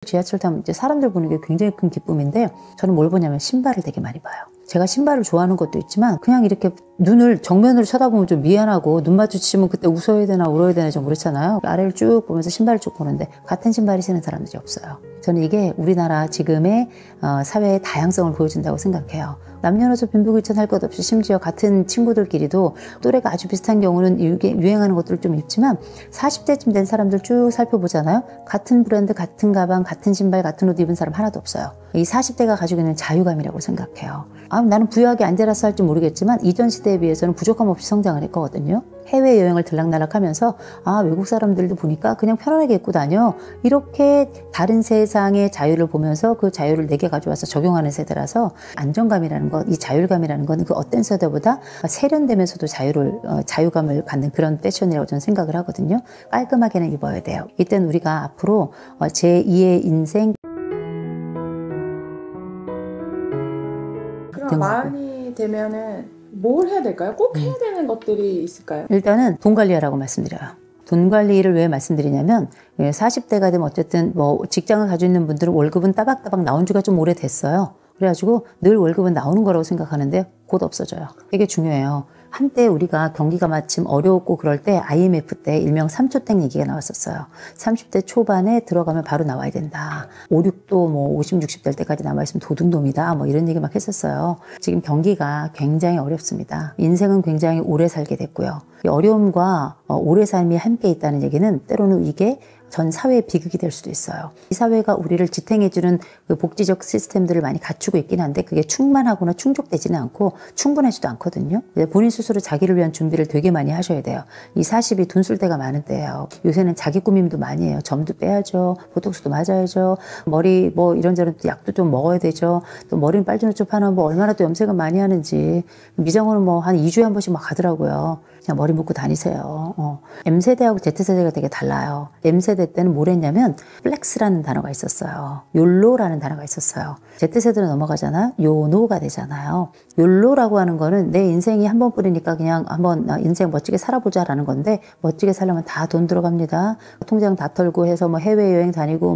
지하철 타면 이제 사람들 보는 게 굉장히 큰 기쁨인데 저는 뭘 보냐면 신발을 되게 많이 봐요. 제가 신발을 좋아하는 것도 있지만 그냥 이렇게 눈을 정면으로 쳐다보면 좀 미안하고 눈 마주치면 그때 웃어야 되나 울어야 되나 좀 그렇잖아요. 아래를 쭉 보면서 신발을 쭉 보는데 같은 신발을 신는 사람들이 없어요. 저는 이게 우리나라 지금의 사회의 다양성을 보여준다고 생각해요. 남녀노소 빈부귀천 할 것 없이 심지어 같은 친구들끼리도 또래가 아주 비슷한 경우는 유행하는 것들을 좀 입지만 40대쯤 된 사람들 쭉 살펴보잖아요. 같은 브랜드, 같은 가방, 같은 신발, 같은 옷 입은 사람 하나도 없어요. 이 40대가 가지고 있는 자유감이라고 생각해요. 나는 부유하게 안 자라서 할지 모르겠지만 이전 시대에 비해서는 부족함 없이 성장을 했거든요. 해외여행을 들락날락하면서 외국 사람들도 보니까 그냥 편안하게 입고 다녀. 이렇게 다른 세상의 자유를 보면서 그 자유를 내게 가져와서 적용하는 세대라서 안정감이라는 것, 이 자율감이라는 건 그 어떤 세대보다 세련되면서도 자유감을 갖는 그런 패션이라고 저는 생각을 하거든요. 깔끔하게는 입어야 돼요. 이때는 우리가 앞으로 제2의 인생 그럼 마흔이 되면은 뭘 해야 될까요? 꼭 해야 되는 것들이 있을까요? 일단은 돈 관리하라고 말씀드려요. 돈 관리를 왜 말씀드리냐면 40대가 되면 어쨌든 뭐 직장을 가지고 있는 분들은 월급은 따박따박 나온 지가 좀 오래됐어요. 그래가지고 늘 월급은 나오는 거라고 생각하는데 곧 없어져요. 되게 중요해요. 한때 우리가 경기가 마침 어려웠고 그럴 때 IMF 때 일명 3초땡 얘기가 나왔었어요. 30대 초반에 들어가면 바로 나와야 된다. 5, 6도 뭐 50, 60 될 때까지 남아있으면 도둑놈이다. 뭐 이런 얘기 막 했었어요. 지금 경기가 굉장히 어렵습니다. 인생은 굉장히 오래 살게 됐고요. 이 어려움과 오래 삶이 함께 있다는 얘기는 때로는 이게 전 사회의 비극이 될 수도 있어요. 이 사회가 우리를 지탱해주는 그 복지적 시스템들을 많이 갖추고 있긴 한데 그게 충만하거나 충족되지는 않고 충분하지도 않거든요. 본인 스스로 자기를 위한 준비를 되게 많이 하셔야 돼요. 이 40이 돈 쓸 때가 많은 때예요. 요새는 자기 꾸밈도 많이 해요. 점도 빼야죠. 보톡스도 맞아야죠. 머리 뭐 이런저런 약도 좀 먹어야 되죠. 또 머리는 빨주노초 하나 뭐 얼마나 또 염색을 많이 하는지 미장원은 뭐 한 2주에 한 번씩 막 가더라고요. 그냥 머리 묶고 다니세요. M세대하고 Z세대가 되게 달라요. M세대 때는 뭘 했냐면 플렉스라는 단어가 있었어요. 욜로라는 단어가 있었어요. Z세대로 넘어가잖아. 요노가 되잖아요. 욜로라고 하는 거는 내 인생이 한 번뿐이니까 그냥 한번 인생 멋지게 살아보자라는 건데 멋지게 살려면 다 돈 들어갑니다. 통장 다 털고 해서 뭐 해외여행 다니고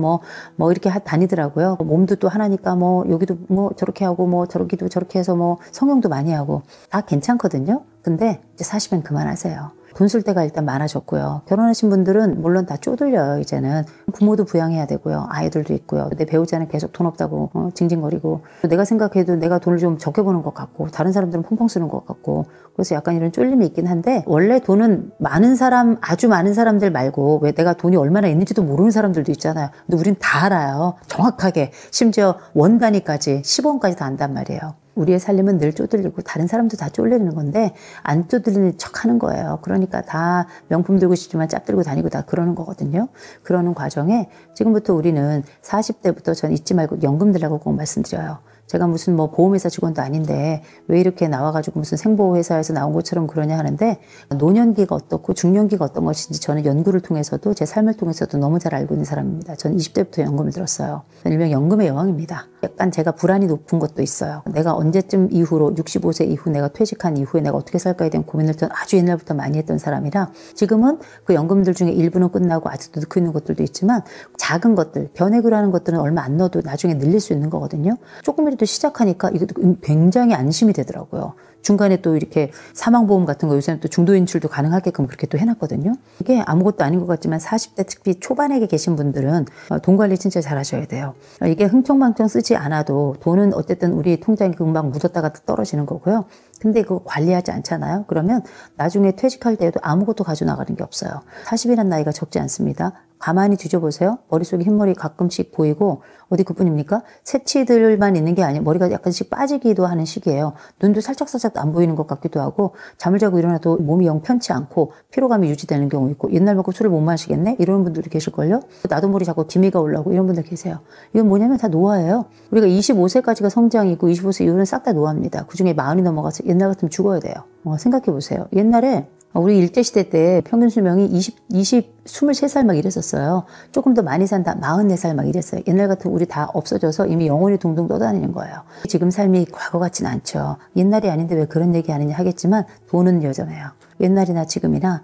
뭐 이렇게 다니더라고요. 몸도 또 하나니까 뭐 여기도 뭐 저렇게 하고 뭐 저러기도 저렇게 해서 뭐 성형도 많이 하고 다 괜찮거든요. 근데 이제 40은 그만하세요. 돈 쓸 때가 일단 많아졌고요. 결혼하신 분들은 물론 다 쪼들려요. 이제는 부모도 부양해야 되고요. 아이들도 있고요. 내 배우자는 계속 돈 없다고 징징거리고 내가 생각해도 내가 돈을 좀 적게 버는 것 같고 다른 사람들은 펑펑 쓰는 것 같고 그래서 약간 이런 쫄림이 있긴 한데 원래 돈은 많은 사람 아주 많은 사람들 말고 왜 내가 돈이 얼마나 있는지도 모르는 사람들도 있잖아요. 근데 우린 다 알아요. 정확하게 심지어 원 단위까지 10원까지 다 안단 말이에요. 우리의 살림은 늘 쪼들리고 다른 사람도 다 쫄리는 건데 안 쪼들리는 척 하는 거예요. 그러니까 다 명품 들고 싶지만 짭 들고 다니고 다 그러는 거거든요. 그러는 과정에 지금부터 우리는 40대부터 전 잊지 말고 연금 들라고 꼭 말씀드려요. 제가 무슨 뭐 보험회사 직원도 아닌데 왜 이렇게 나와가지고 무슨 생보회사에서 나온 것처럼 그러냐 하는데 노년기가 어떻고 중년기가 어떤 것인지 저는 연구를 통해서도 제 삶을 통해서도 너무 잘 알고 있는 사람입니다. 저는 20대부터 연금을 들었어요. 일명 연금의 여왕입니다. 약간 제가 불안이 높은 것도 있어요. 내가 언제쯤 이후로 65세 이후 내가 퇴직한 이후에 내가 어떻게 살까에 대한 고민을 아주 옛날부터 많이 했던 사람이라 지금은 그 연금들 중에 일부는 끝나고 아직도 넣고 있는 것들도 있지만 작은 것들, 변액으로 하는 것들은 얼마 안 넣어도 나중에 늘릴 수 있는 거거든요. 조금이라도 시작하니까 이것도 굉장히 안심이 되더라고요. 중간에 또 이렇게 사망보험 같은 거 요새는 또 중도 인출도 가능하게끔 그렇게 또 해놨거든요. 이게 아무것도 아닌 것 같지만 40대 특히 초반에 계신 분들은 돈 관리 진짜 잘 하셔야 돼요. 이게 흥청망청 쓰지 않아도 돈은 어쨌든 우리 통장에 금방 묻었다가 떨어지는 거고요. 근데 그거 관리하지 않잖아요. 그러면 나중에 퇴직할 때에도 아무것도 가져 나가는 게 없어요. 40이라는 나이가 적지 않습니다. 가만히 뒤져보세요. 머릿속에 흰머리 가끔씩 보이고 어디 그뿐입니까? 새치들만 있는 게 아니에요. 머리가 약간씩 빠지기도 하는 시기예요. 눈도 살짝살짝 안 보이는 것 같기도 하고 잠을 자고 일어나도 몸이 영 편치 않고 피로감이 유지되는 경우 있고 옛날만큼 술을 못 마시겠네? 이러는 분들도 계실걸요? 나도 모르게 자꾸 기미가 올라오고 이런 분들 계세요. 이건 뭐냐면 다 노화예요. 우리가 25세까지가 성장이고 25세 이후는 싹 다 노화입니다. 그중에 40이 넘어가서 옛날 같으면 죽어야 돼요. 생각해보세요. 옛날에 우리 일제시대 때 평균 수명이 23살 막 이랬었어요. 조금 더 많이 산다 44살 막 이랬어요. 옛날 같은 우리 다 없어져서 이미 영혼이 둥둥 떠다니는 거예요. 지금 삶이 과거 같진 않죠. 옛날이 아닌데 왜 그런 얘기 하느냐 하겠지만 돈은 여전해요. 옛날이나 지금이나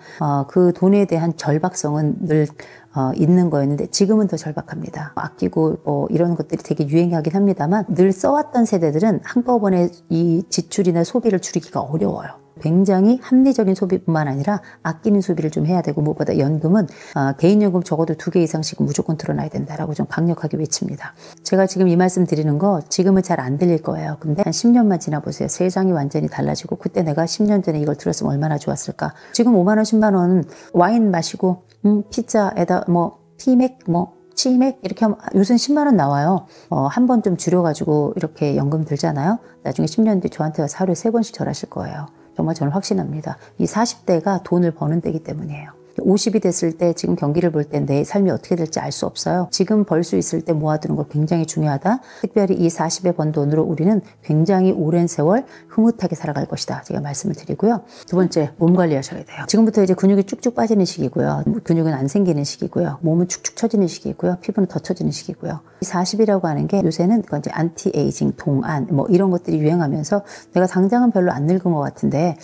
그 돈에 대한 절박성은 늘 있는 거였는데 지금은 더 절박합니다. 아끼고 뭐 이런 것들이 되게 유행하긴 합니다만 늘 써왔던 세대들은 한꺼번에 이 지출이나 소비를 줄이기가 어려워요. 굉장히 합리적인 소비뿐만 아니라 아끼는 소비를 좀 해야 되고 무엇보다 연금은 개인연금 적어도 2개 이상씩 무조건 들어놔야 된다라고 좀 강력하게 외칩니다. 제가 지금 이 말씀 드리는 거 지금은 잘 안 들릴 거예요. 근데 한 10년만 지나보세요. 세상이 완전히 달라지고 그때 내가 10년 전에 이걸 들었으면 얼마나 좋았을까. 지금 5만 원 10만 원 와인 마시고 피자에다 뭐 티맥 뭐 치맥 이렇게 하면 요즘 10만 원 나와요. 한 번 좀 줄여가지고 이렇게 연금 들잖아요. 나중에 10년 뒤 저한테 와서 하루에 3번씩 절하실 거예요. 정말 저는 확신합니다. 이 40대가 돈을 버는 때이기 때문이에요. 50이 됐을 때 지금 경기를 볼 때 내 삶이 어떻게 될지 알 수 없어요. 지금 벌 수 있을 때 모아두는 거 굉장히 중요하다. 특별히 이 40에 번 돈으로 우리는 굉장히 오랜 세월 흐뭇하게 살아갈 것이다. 제가 말씀을 드리고요. 두 번째, 몸 관리하셔야 돼요. 지금부터 이제 근육이 쭉쭉 빠지는 시기고요. 근육은 안 생기는 시기고요. 몸은 축축 처지는 시기고요. 피부는 더 처지는 시기고요. 이 40이라고 하는 게 요새는 이제 안티에이징, 동안 뭐 이런 것들이 유행하면서 내가 당장은 별로 안 늙은 것 같은데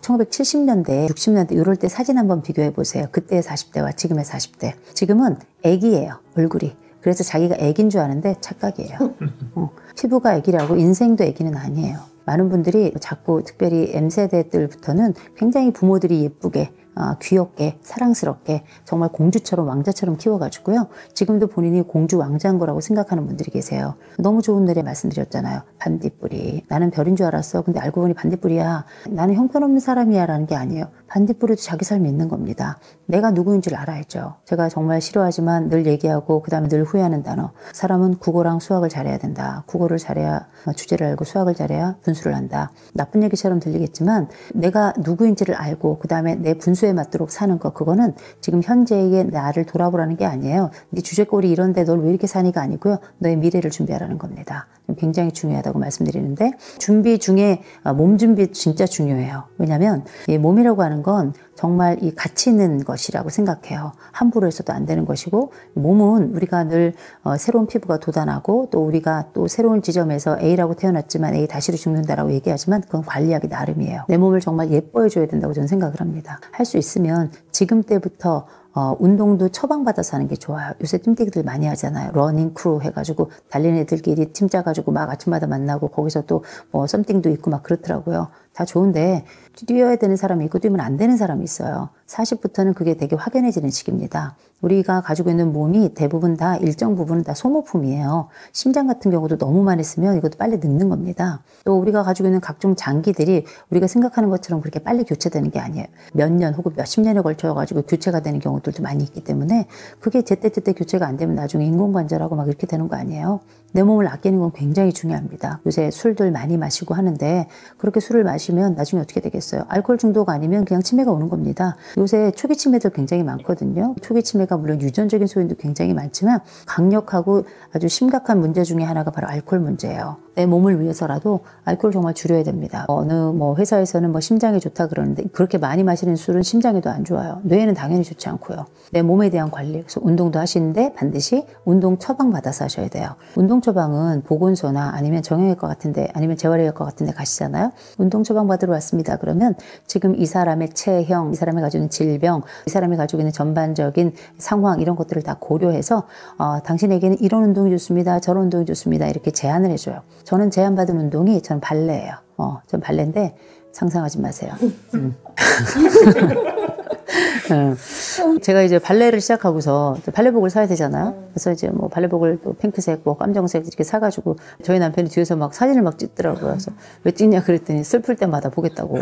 1970년대, 60년대 이럴 때 사진 한번 비교해 보세요. 그때의 40대와 지금의 40대. 지금은 애기예요, 얼굴이. 그래서 자기가 애기인 줄 아는데 착각이에요. 피부가 애기라고 인생도 애기는 아니에요. 많은 분들이 자꾸 특별히 M세대들부터는 굉장히 부모들이 예쁘게 귀엽게 사랑스럽게 정말 공주처럼 왕자처럼 키워가지고요. 지금도 본인이 공주 왕자인 거라고 생각하는 분들이 계세요. 너무 좋은 노래 말씀드렸잖아요. 반딧불이. 나는 별인 줄 알았어. 근데 알고 보니 반딧불이야. 나는 형편없는 사람이야 라는 게 아니에요. 반딧불에도 자기 삶이 있는 겁니다. 내가 누구인 줄 알아야죠. 제가 정말 싫어하지만 늘 얘기하고 그 다음에 늘 후회하는 단어. 사람은 국어랑 수학을 잘해야 된다. 국어를 잘해야 주제를 알고 수학을 잘해야 분수를 한다. 나쁜 얘기처럼 들리겠지만 내가 누구인지를 알고 그 다음에 내 분수에 맞도록 사는 거, 그거는 지금 현재의 나를 돌아보라는 게 아니에요. 네 주제꼴이 이런데 널 왜 이렇게 사니가 아니고요. 너의 미래를 준비하라는 겁니다. 굉장히 중요하다고 말씀드리는데 준비 중에 몸 준비 진짜 중요해요. 왜냐하면 이 몸이라고 하는 건 정말 이 가치 있는 것이라고 생각해요. 함부로 해서도 안 되는 것이고 몸은 우리가 늘 새로운 피부가 돋아나고 또 우리가 또 새로운 지점에서 A라고 태어났지만 A 다시로 죽는다라고 얘기하지만 그건 관리하기 나름이에요. 내 몸을 정말 예뻐해줘야 된다고 저는 생각을 합니다. 할 수 있으면 지금 때부터 운동도 처방받아서 하는 게 좋아요. 요새 띰띠기들 많이 하잖아요. 러닝 크루 해가지고 달리는 애들끼리 팀 짜가지고 막 아침마다 만나고 거기서 또 뭐 썸띵도 있고 막 그렇더라고요. 다 좋은데 뛰어야 되는 사람이 있고 뛰면 안 되는 사람이 있어요. 40부터는 그게 되게 확연해지는 시기입니다. 우리가 가지고 있는 몸이 대부분 다 일정 부분은 다 소모품이에요. 심장 같은 경우도 너무 많이 쓰면 이것도 빨리 늙는 겁니다. 또 우리가 가지고 있는 각종 장기들이 우리가 생각하는 것처럼 그렇게 빨리 교체되는 게 아니에요. 몇 년 혹은 몇십 년에 걸쳐가지고 교체가 되는 경우들도 많이 있기 때문에 그게 제때제때 교체가 안 되면 나중에 인공관절하고 막 이렇게 되는 거 아니에요. 내 몸을 아끼는 건 굉장히 중요합니다. 요새 술들 많이 마시고 하는데 그렇게 술을 마시면 나중에 어떻게 되겠어요? 알코올 중독 아니면 그냥 치매가 오는 겁니다. 요새 초기 치매들 굉장히 많거든요. 초기 치매가 물론 유전적인 소인도 굉장히 많지만 강력하고 아주 심각한 문제 중에 하나가 바로 알코올 문제예요. 내 몸을 위해서라도 알코올 정말 줄여야 됩니다. 어느 뭐 회사에서는 뭐 심장에 좋다 그러는데 그렇게 많이 마시는 술은 심장에도 안 좋아요. 뇌에는 당연히 좋지 않고요. 내 몸에 대한 관리. 그래서 운동도 하시는데 반드시 운동 처방 받아서 하셔야 돼요. 운동 처방은 보건소나 아니면 정형외과 같은데 아니면 재활의학과 같은데 가시잖아요. 운동 처방 받으러 왔습니다. 그러면 지금 이 사람의 체형, 이 사람이 가지고 있는 질병, 이 사람이 가지고 있는 전반적인 상황 이런 것들을 다 고려해서 당신에게는 이런 운동이 좋습니다. 저런 운동이 좋습니다. 이렇게 제안을 해줘요. 저는 제안받은 운동이 전 발레예요. 전 발레인데 상상하지 마세요. 제가 이제 발레를 시작하고서 발레복을 사야 되잖아요. 그래서 이제 뭐 발레복을 또 핑크색, 뭐 깜정색 이렇게 사가지고 저희 남편이 뒤에서 막 사진을 막 찍더라고요. 그래서 왜 찍냐 그랬더니 슬플 때마다 보겠다고.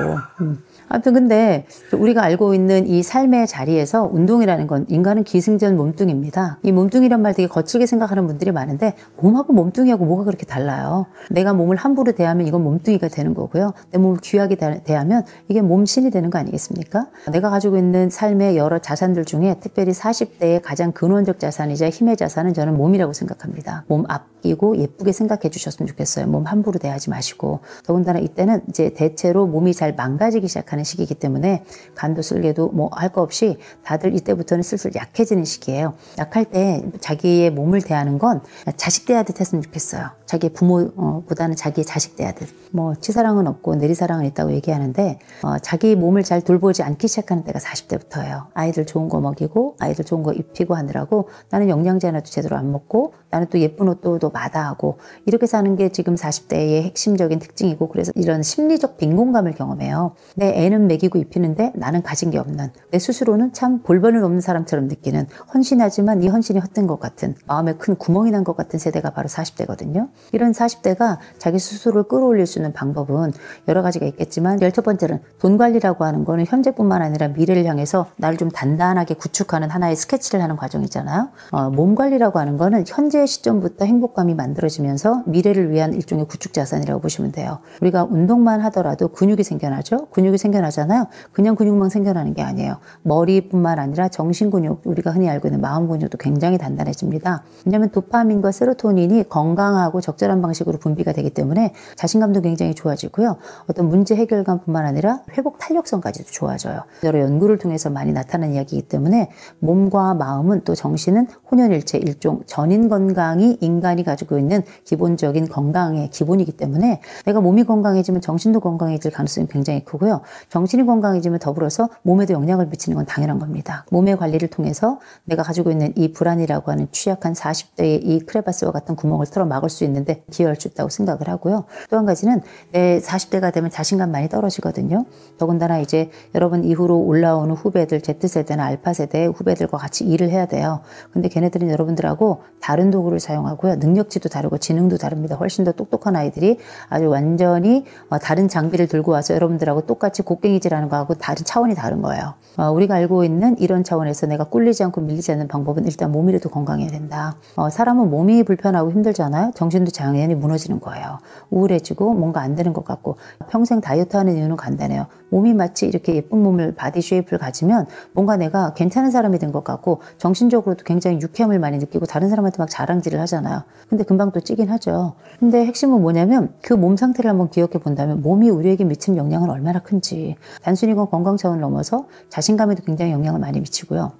아무튼 근데 우리가 알고 있는 이 삶의 자리에서 운동이라는 건 인간은 기승전 몸뚱입니다. 이 몸뚱이란 말 되게 거칠게 생각하는 분들이 많은데 몸하고 몸뚱이하고 뭐가 그렇게 달라요. 내가 몸을 함부로 대하면 이건 몸뚱이가 되는 거고요. 내 몸을 귀하게 대하면 이게 몸신이 되는 거 아니겠습니까? 내가 가지고 있는 삶 삶의 여러 자산들 중에 특별히 40대의 가장 근원적 자산이자 힘의 자산은 저는 몸이라고 생각합니다. 몸 아끼고 예쁘게 생각해 주셨으면 좋겠어요. 몸 함부로 대하지 마시고. 더군다나 이때는 이제 대체로 몸이 잘 망가지기 시작하는 시기이기 때문에 간도 쓸개도 뭐 할 거 없이 다들 이때부터는 슬슬 약해지는 시기예요. 약할 때 자기의 몸을 대하는 건 자식 대하듯 했으면 좋겠어요. 자기 부모보다는 자기의 자식 대하듯. 뭐 치사랑은 없고 내리사랑은 있다고 얘기하는데 자기 몸을 잘 돌보지 않기 시작하는 때가 40대부터예요. 아이들 좋은 거 먹이고 아이들 좋은 거 입히고 하느라고 나는 영양제 하나도 제대로 안 먹고 나는 또 예쁜 옷도 마다하고 이렇게 사는 게 지금 40대의 핵심적인 특징이고 그래서 이런 심리적 빈곤감을 경험해요. 내 애는 먹이고 입히는데 나는 가진 게 없는 내 스스로는 참 볼번은 없는 사람처럼 느끼는 헌신하지만 이 헌신이 헛된 것 같은 마음에 큰 구멍이 난 것 같은 세대가 바로 40대거든요. 이런 40대가 자기 스스로를 끌어올릴 수 있는 방법은 여러 가지가 있겠지만 제일 첫 번째는 돈 관리라고 하는 거는 현재뿐만 아니라 미래를 향해서 나를 좀 단단하게 구축하는 하나의 스케치를 하는 과정이잖아요. 몸 관리라고 하는 거는 현재 시점부터 행복감이 만들어지면서 미래를 위한 일종의 구축 자산이라고 보시면 돼요. 우리가 운동만 하더라도 근육이 생겨나죠. 근육이 생겨나잖아요. 그냥 근육만 생겨나는 게 아니에요. 머리뿐만 아니라 정신 근육, 우리가 흔히 알고 있는 마음 근육도 굉장히 단단해집니다. 왜냐하면 도파민과 세로토닌이 건강하고 적절한 방식으로 분비가 되기 때문에 자신감도 굉장히 좋아지고요. 어떤 문제 해결감뿐만 아니라 회복 탄력성까지도 좋아져요. 여러 연구를 통해서 많이 나타난 이야기이기 때문에 몸과 마음은 또 정신은 혼연일체 일종 전인 건강이 인간이 가지고 있는 기본적인 건강의 기본이기 때문에 내가 몸이 건강해지면 정신도 건강해질 가능성이 굉장히 크고요. 정신이 건강해지면 더불어서 몸에도 영향을 미치는 건 당연한 겁니다. 몸의 관리를 통해서 내가 가지고 있는 이 불안이라고 하는 취약한 40대의 이 크레바스와 같은 구멍을 털어 막을 수 있는데 기여할 수 있다고 생각을 하고요. 또 한 가지는 내 40대가 되면 자신감 많이 떨어지거든요. 더군다나 이제 여러분 이후로 올라오는 후배들, Z세대나 알파세대의 후배들과 같이 일을 해야 돼요. 근데 걔네들은 여러분들하고 다른 도구를 사용하고요. 능력치도 다르고 지능도 다릅니다. 훨씬 더 똑똑한 아이들이 아주 완전히 다른 장비를 들고 와서 여러분들하고 똑같이 곡괭이질하는 거하고 다른 차원이 다른 거예요. 우리가 알고 있는 이런 차원에서 내가 꿀리지 않고 밀리지 않는 방법은 일단 몸이라도 건강해야 된다. 사람은 몸이 불편하고 힘들잖아요. 정신도 당연히 무너지는 거예요. 우울해지고 뭔가 안 되는 것 같고 평생 다이어트 하는 이유는 간단해요. 몸이 마치 이렇게 예쁜 몸을 바디 쉐입을 가지면 뭔가 내가 괜찮은 사람이 된 것 같고 정신적으로도 굉장히 유쾌함을 많이 느끼고 다른 사람한테 막 자랑질을 하잖아요. 근데 금방 또 찌긴 하죠. 근데 핵심은 뭐냐면 그 몸 상태를 한번 기억해 본다면 몸이 우리에게 미치는 영향은 얼마나 큰지 단순히 건 건강 차원을 넘어서 자신감에도 굉장히 영향을 많이 미치고요.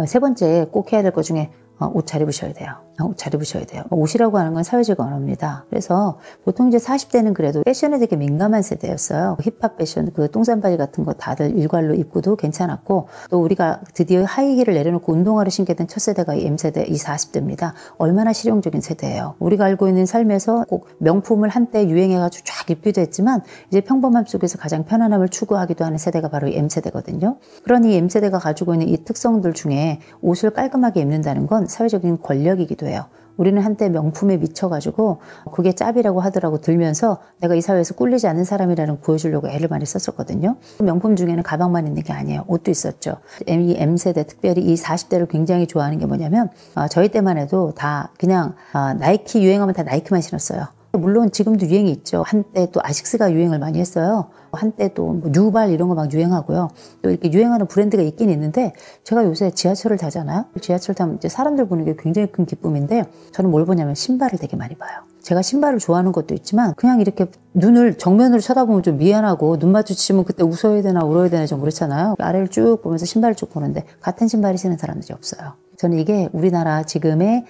세 번째 꼭 해야 될 것 중에 옷 잘 입으셔야 돼요. 옷 잘 입으셔야 돼요. 옷이라고 하는 건 사회적 언어입니다. 그래서 보통 이제 40대는 그래도 패션에 되게 민감한 세대였어요. 힙합 패션, 그 똥싼바지 같은 거 다들 일괄로 입고도 괜찮았고 또 우리가 드디어 하이힐을 내려놓고 운동화를 신게 된 첫 세대가 이 M세대, 이 40대입니다. 얼마나 실용적인 세대예요. 우리가 알고 있는 삶에서 꼭 명품을 한때 유행해가지고 쫙 입기도 했지만 이제 평범함 속에서 가장 편안함을 추구하기도 하는 세대가 바로 이 M세대거든요. 그런 이 M세대가 가지고 있는 이 특성들 중에 옷을 깔끔하게 입는다는 건 사회적인 권력이기도 해요. 우리는 한때 명품에 미쳐가지고 그게 짭이라고 하더라고 들면서 내가 이 사회에서 꿀리지 않는 사람이라는 거 보여주려고 애를 많이 썼었거든요. 명품 중에는 가방만 있는 게 아니에요. 옷도 있었죠. 이 M세대, 특별히 이 40대를 굉장히 좋아하는 게 뭐냐면 저희 때만 해도 다 그냥 나이키 유행하면 다 나이키만 신었어요. 물론 지금도 유행이 있죠. 한때 또 아식스가 유행을 많이 했어요. 한때 또 뭐 뉴발 이런 거 막 유행하고요. 또 이렇게 유행하는 브랜드가 있긴 있는데 제가 요새 지하철을 타잖아요. 지하철 타면 이제 사람들 보는 게 굉장히 큰 기쁨인데 저는 뭘 보냐면 신발을 되게 많이 봐요. 제가 신발을 좋아하는 것도 있지만 그냥 이렇게 눈을 정면으로 쳐다보면 좀 미안하고 눈 마주치면 그때 웃어야 되나 울어야 되나 좀 그렇잖아요. 아래를 쭉 보면서 신발을 쭉 보는데 같은 신발을 신는 사람들이 없어요. 저는 이게 우리나라 지금의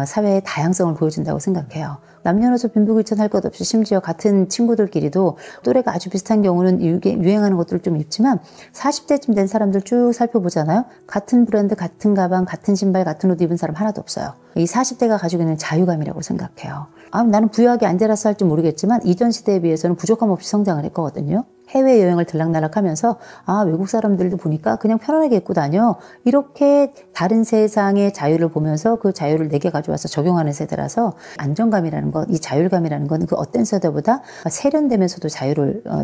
사회의 다양성을 보여준다고 생각해요. 남녀노소 빈부귀천 것 없이 심지어 같은 친구들끼리도 또래가 아주 비슷한 경우는 유행하는 것들을 좀 입지만 40대쯤 된 사람들 쭉 살펴보잖아요. 같은 브랜드, 같은 가방, 같은 신발, 같은 옷 입은 사람 하나도 없어요. 이 40대가 가지고 있는 자유감이라고 생각해요. 나는 부유하게 안 자라서 할지 모르겠지만 이전 시대에 비해서는 부족함 없이 성장을 했거든요. 해외여행을 들락날락하면서 외국 사람들도 보니까 그냥 편안하게 입고 다녀. 이렇게 다른 세상의 자유를 보면서 그 자유를 내게 가져와서 적용하는 세대라서 안정감이라는 것, 이 자율감이라는 건 그 어떤 세대보다 세련되면서도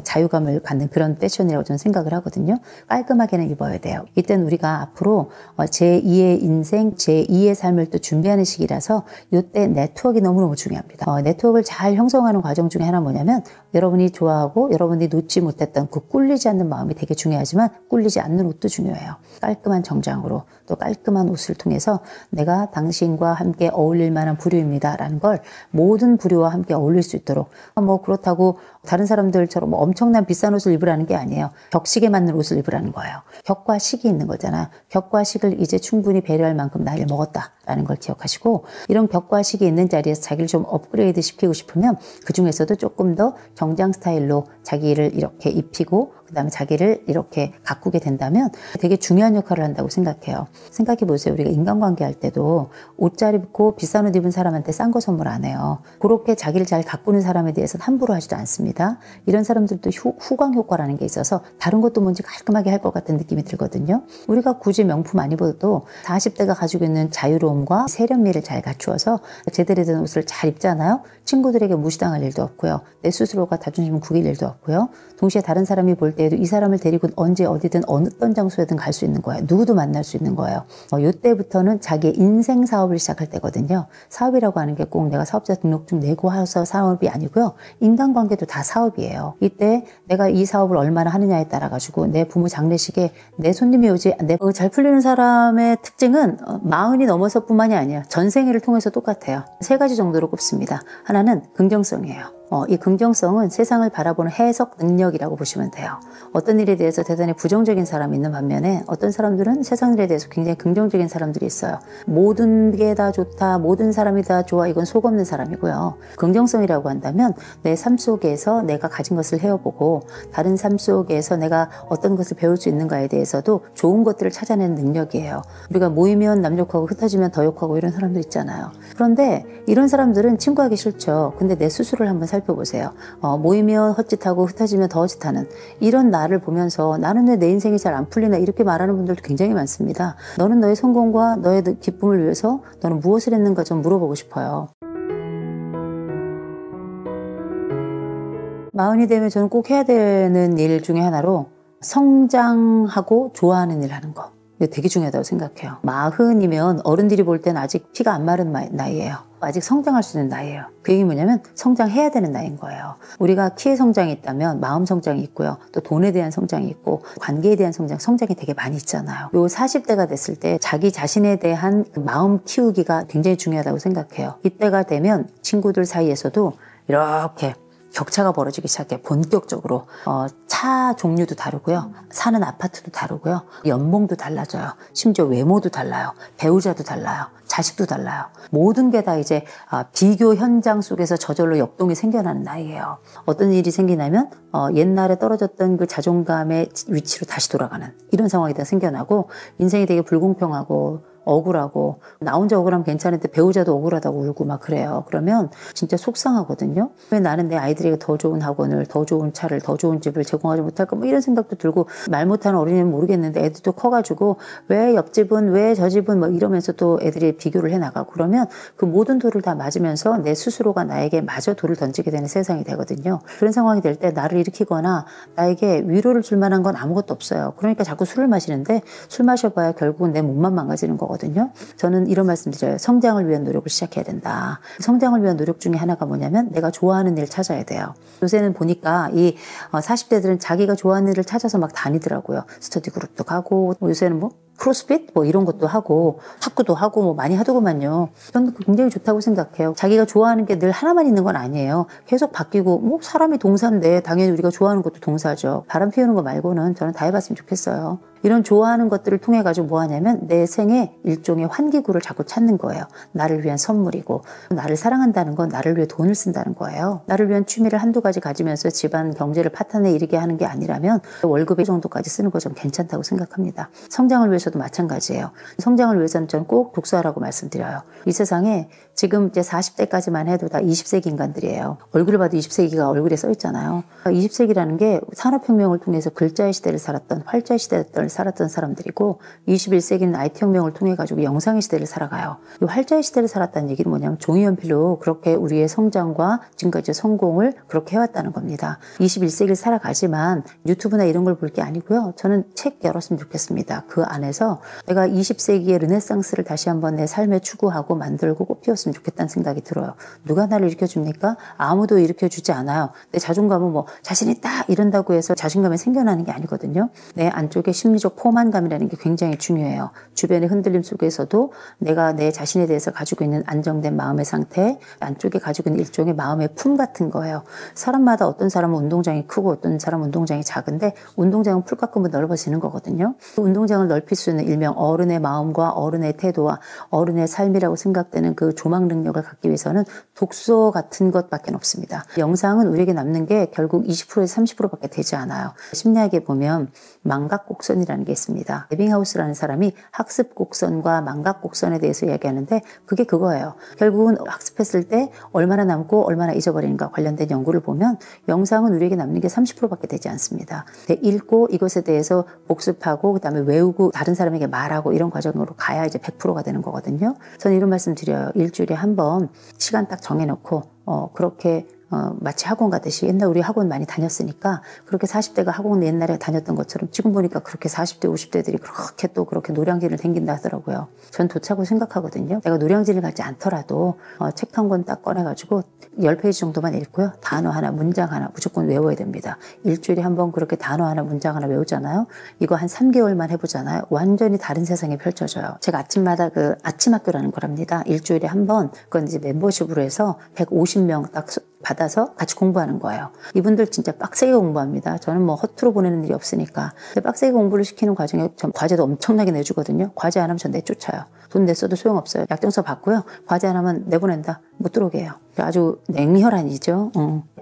자유감을 갖는 그런 패션이라고 저는 생각을 하거든요. 깔끔하게는 입어야 돼요. 이때는 우리가 앞으로 제2의 인생, 제2의 삶을 또 준비하는 시기라서 이때 네트워크가 너무너무 중요합니다. 네트워크를 잘 형성하는 과정 중에 하나 뭐냐면 여러분이 좋아하고 여러분이 놓지 못했던 그 꿀리지 않는 마음이 되게 중요하지만 꿀리지 않는 옷도 중요해요. 깔끔한 정장으로 또 깔끔한 옷을 통해서 내가 당신과 함께 어울릴 만한 부류입니다 라는 걸 모든 부류와 함께 어울릴 수 있도록, 뭐 그렇다고 다른 사람들처럼 뭐 엄청난 비싼 옷을 입으라는 게 아니에요. 격식에 맞는 옷을 입으라는 거예요. 격과 식이 있는 거잖아요. 격과 식을 이제 충분히 배려할 만큼 나이를 먹었다라는 걸 기억하시고, 이런 격과 식이 있는 자리에서 자기를 좀 업그레이드 시키고 싶으면 그 중에서도 조금 더 정장 스타일로 자기를 이렇게 입히고 그 다음에 자기를 이렇게 가꾸게 된다면 되게 중요한 역할을 한다고 생각해요. 생각해 보세요. 우리가 인간관계 할 때도 옷 잘 입고 비싼 옷 입은 사람한테 싼 거 선물 안 해요. 그렇게 자기를 잘 가꾸는 사람에 대해서는 함부로 하지도 않습니다. 이런 사람들도 후광 효과라는 게 있어서 다른 것도 뭔지 깔끔하게 할 것 같은 느낌이 들거든요. 우리가 굳이 명품 안 입어도 40대가 가지고 있는 자유로움과 세련미를 잘 갖추어서 제대로 된 옷을 잘 입잖아요. 친구들에게 무시당할 일도 없고요. 내 스스로가 자존심을 구길 일도 없고요. 동시에 다른 사람이 볼 때에도 이 사람을 데리고 언제 어디든 어떤 장소에든 갈 수 있는 거예요. 누구도 만날 수 있는 거예요. 이때부터는 자기의 인생 사업을 시작할 때거든요. 사업이라고 하는 게 꼭 내가 사업자 등록증 내고 해서 사업이 아니고요. 인간관계도 다 사업이에요. 이때 내가 이 사업을 얼마나 하느냐에 따라 가지고 내 부모 장례식에 내 손님이 오지, 잘 풀리는 사람의 특징은 40이 넘어서 뿐만이 아니에요. 전생애를 통해서 똑같아요. 3가지 정도로 꼽습니다. 하나는 긍정성이에요. 이 긍정성은 세상을 바라보는 해석 능력이라고 보시면 돼요. 어떤 일에 대해서 대단히 부정적인 사람이 있는 반면에 어떤 사람들은 세상 일에 대해서 굉장히 긍정적인 사람들이 있어요. 모든 게 다 좋다, 모든 사람이 다 좋아, 이건 속 없는 사람이고요. 긍정성이라고 한다면 내 삶 속에서 내가 가진 것을 헤어보고 다른 삶 속에서 내가 어떤 것을 배울 수 있는가에 대해서도 좋은 것들을 찾아내는 능력이에요. 우리가 모이면 남 욕하고 흩어지면 더 욕하고 이런 사람들 있잖아요. 그런데 이런 사람들은 친구하기 싫죠. 근데 내 스스로를 한번 살펴보세요. 모이면 헛짓하고 흩어지면 더 헛짓하는 이런 나를 보면서 나는 왜 내 인생이 잘 안 풀리나 이렇게 말하는 분들도 굉장히 많습니다. 너는 너의 성공과 너의 기쁨을 위해서 너는 무엇을 했는가 좀 물어보고 싶어요. 40이 되면 저는 꼭 해야 되는 일 중에 하나로 성장하고 좋아하는 일 하는 거. 이게 되게 중요하다고 생각해요. 40이면 어른들이 볼 때는 아직 피가 안 마른 나이예요. 아직 성장할 수 있는 나이예요. 그 얘기 뭐냐면 성장해야 되는 나이인 거예요. 우리가 키의 성장이 있다면 마음 성장이 있고요. 또 돈에 대한 성장이 있고 관계에 대한 성장이 되게 많이 있잖아요. 요 40대가 됐을 때 자기 자신에 대한 마음 키우기가 굉장히 중요하다고 생각해요. 이때가 되면 친구들 사이에서도 이렇게 격차가 벌어지기 시작해. 본격적으로 차 종류도 다르고요. 사는 아파트도 다르고요. 연봉도 달라져요. 심지어 외모도 달라요. 배우자도 달라요. 자식도 달라요. 모든 게 다 이제 비교 현장 속에서 저절로 역동이 생겨나는 나이예요. 어떤 일이 생기냐면 옛날에 떨어졌던 그 자존감의 위치로 다시 돌아가는 이런 상황이 다 생겨나고 인생이 되게 불공평하고 억울하고 나 혼자 억울하면 괜찮은데 배우자도 억울하다고 울고 막 그래요. 그러면 진짜 속상하거든요. 왜 나는 내 아이들에게 더 좋은 학원을, 더 좋은 차를, 더 좋은 집을 제공하지 못할까 뭐 이런 생각도 들고 말 못하는 어린이는 모르겠는데 애들도 커가지고 왜 옆집은 왜 저 집은 뭐 이러면서 또 애들이 비교를 해나가고 그러면 그 모든 돌을 다 맞으면서 내 스스로가 나에게 마저 돌을 던지게 되는 세상이 되거든요. 그런 상황이 될 때 나를 일으키거나 나에게 위로를 줄 만한 건 아무것도 없어요. 그러니까 자꾸 술을 마시는데 술 마셔봐야 결국은 내 몸만 망가지는 거거든요. 저는 이런 말씀 드려요. 성장을 위한 노력을 시작해야 된다. 성장을 위한 노력 중에 하나가 뭐냐면 내가 좋아하는 일을 찾아야 돼요. 요새는 보니까 이 40대들은 자기가 좋아하는 일을 찾아서 막 다니더라고요. 스터디 그룹도 가고 요새는 뭐 크로스핏 뭐 이런 것도 하고 탁구도 하고 뭐 많이 하더구만요. 저는 굉장히 좋다고 생각해요. 자기가 좋아하는 게 늘 하나만 있는 건 아니에요. 계속 바뀌고 뭐 사람이 동사인데 당연히 우리가 좋아하는 것도 동사죠. 바람 피우는 거 말고는 저는 다 해봤으면 좋겠어요. 이런 좋아하는 것들을 통해 가지고 뭐 하냐면 내 생에 일종의 환기구를 자꾸 찾는 거예요. 나를 위한 선물이고 나를 사랑한다는 건 나를 위해 돈을 쓴다는 거예요. 나를 위한 취미를 한두 가지 가지면서 집안 경제를 파탄에 이르게 하는 게 아니라면 월급의 정도까지 쓰는 거 좀 괜찮다고 생각합니다. 성장을 위해서도 마찬가지예요. 성장을 위해서는 저는 꼭 독서하라고 말씀드려요. 이 세상에 지금 이제 40대까지만 해도 다 20세기 인간들이에요. 얼굴을 봐도 20세기가 얼굴에 써 있잖아요. 20세기라는 게 산업혁명을 통해서 글자의 시대를 살았던 활자의 시대를 살았던 사람들이고 21세기는 IT혁명을 통해 가지고 영상의 시대를 살아가요. 이 활자의 시대를 살았다는 얘기는 뭐냐면 종이연필로 그렇게 우리의 성장과 지금까지 성공을 그렇게 해왔다는 겁니다. 21세기를 살아가지만 유튜브나 이런 걸 볼 게 아니고요. 저는 책 열었으면 좋겠습니다. 그 안에서 관점에서 내가 20세기의 르네상스를 다시 한번 내 삶에 추구하고 만들고 꽃피웠으면 좋겠다는 생각이 들어요. 누가 나를 일으켜줍니까? 아무도 일으켜주지 않아요. 내 자존감은 뭐 자신 있다 이런다고 해서 자신감이 생겨나는 게 아니거든요. 내 안쪽에 심리적 포만감이라는 게 굉장히 중요해요. 주변의 흔들림 속에서도 내가 내 자신에 대해서 가지고 있는 안정된 마음의 상태, 안쪽에 가지고 있는 일종의 마음의 품 같은 거예요. 사람마다 어떤 사람은 운동장이 크고 어떤 사람은 운동장이 작은데 운동장은 풀가끔은 넓어지는 거거든요. 운동장을 넓힐 수 있는 일명 어른의 마음과 어른의 태도와 어른의 삶이라고 생각되는 그 조망 능력을 갖기 위해서는 독서 같은 것밖에 없습니다. 영상은 우리에게 남는 게 결국 20%에서 30%밖에 되지 않아요. 심리학에 보면 망각곡선이라는 게 있습니다. 에빙하우스라는 사람이 학습곡선과 망각곡선에 대해서 이야기하는데 그게 그거예요. 결국은 학습했을 때 얼마나 남고 얼마나 잊어버리는가 관련된 연구를 보면 영상은 우리에게 남는 게 30%밖에 되지 않습니다. 읽고 이것에 대해서 복습하고 그다음에 외우고 다른 사람에게 말하고 이런 과정으로 가야 이제 100%가 되는 거거든요. 저는 이런 말씀 드려요. 일주일에 한 번 시간 딱 정해놓고 그렇게 마치 학원 가듯이 옛날 우리 학원 많이 다녔으니까 그렇게 40대가 학원 옛날에 다녔던 것처럼 지금 보니까 그렇게 40대 50대들이 그렇게 또 그렇게 노량진을 댕긴다 하더라고요. 전 좋다고 생각하거든요. 내가 노량진을 가지 않더라도 책 한 권 딱 꺼내가지고 10페이지 정도만 읽고요. 단어 하나 문장 하나 무조건 외워야 됩니다. 일주일에 한 번 그렇게 단어 하나 문장 하나 외우잖아요. 이거 한 3개월만 해보잖아요. 완전히 다른 세상이 펼쳐져요. 제가 아침마다 그 아침 학교라는 거랍니다. 일주일에 한 번 그건 이제 멤버십으로 해서 150명 딱 받아서 같이 공부하는 거예요. 이분들 진짜 빡세게 공부합니다. 저는 뭐 허투루 보내는 일이 없으니까. 근데 빡세게 공부를 시키는 과정에 전 과제도 엄청나게 내주거든요. 과제 안 하면 전 내쫓아요. 돈 냈어도 소용없어요. 약정서 받고요. 과제 안 하면 내보낸다. 못 들어오게 해요. 아주 냉혈한 일이죠.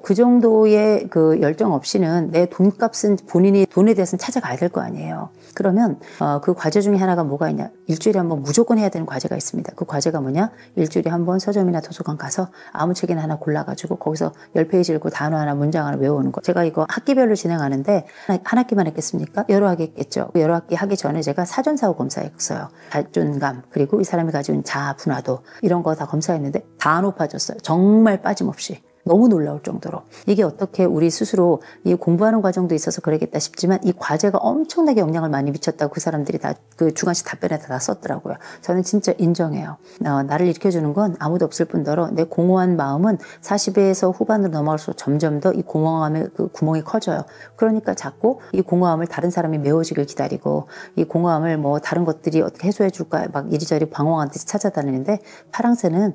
그 정도의 그 열정 없이는 내 돈값은 본인이 돈에 대해서는 찾아가야 될 거 아니에요. 그러면 그 과제 중에 하나가 뭐가 있냐. 일주일에 한 번 무조건 해야 되는 과제가 있습니다. 그 과제가 뭐냐. 일주일에 한 번 서점이나 도서관 가서 아무 책이나 하나 골라가지고 거기서 10페이지 읽고 단어 하나 문장 하나 외우는 거. 제가 이거 학기별로 진행하는데 한 학기만 했겠습니까? 여러 학기 했겠죠. 여러 학기 하기 전에 제가 사전사고 검사했어요. 발전감 그리고 이 사람이 가지고 있는 자아 분화도 이런 거 다 검사했는데 다 높아졌어요. 정말 빠짐없이. 너무 놀라울 정도로. 이게 어떻게 우리 스스로 이 공부하는 과정도 있어서 그러겠다 싶지만 이 과제가 엄청나게 영향을 많이 미쳤다고 그 사람들이 다 그 주간식 답변에 다 썼더라고요. 저는 진짜 인정해요. 나를 일으켜주는 건 아무도 없을 뿐더러 내 공허한 마음은 40에서 후반으로 넘어갈수록 점점 더 이 공허함의 그 구멍이 커져요. 그러니까 자꾸 이 공허함을 다른 사람이 메워주길 기다리고 이 공허함을 뭐 다른 것들이 어떻게 해소해 줄까 막 이리저리 방황한 듯이 찾아다니는데 파랑새는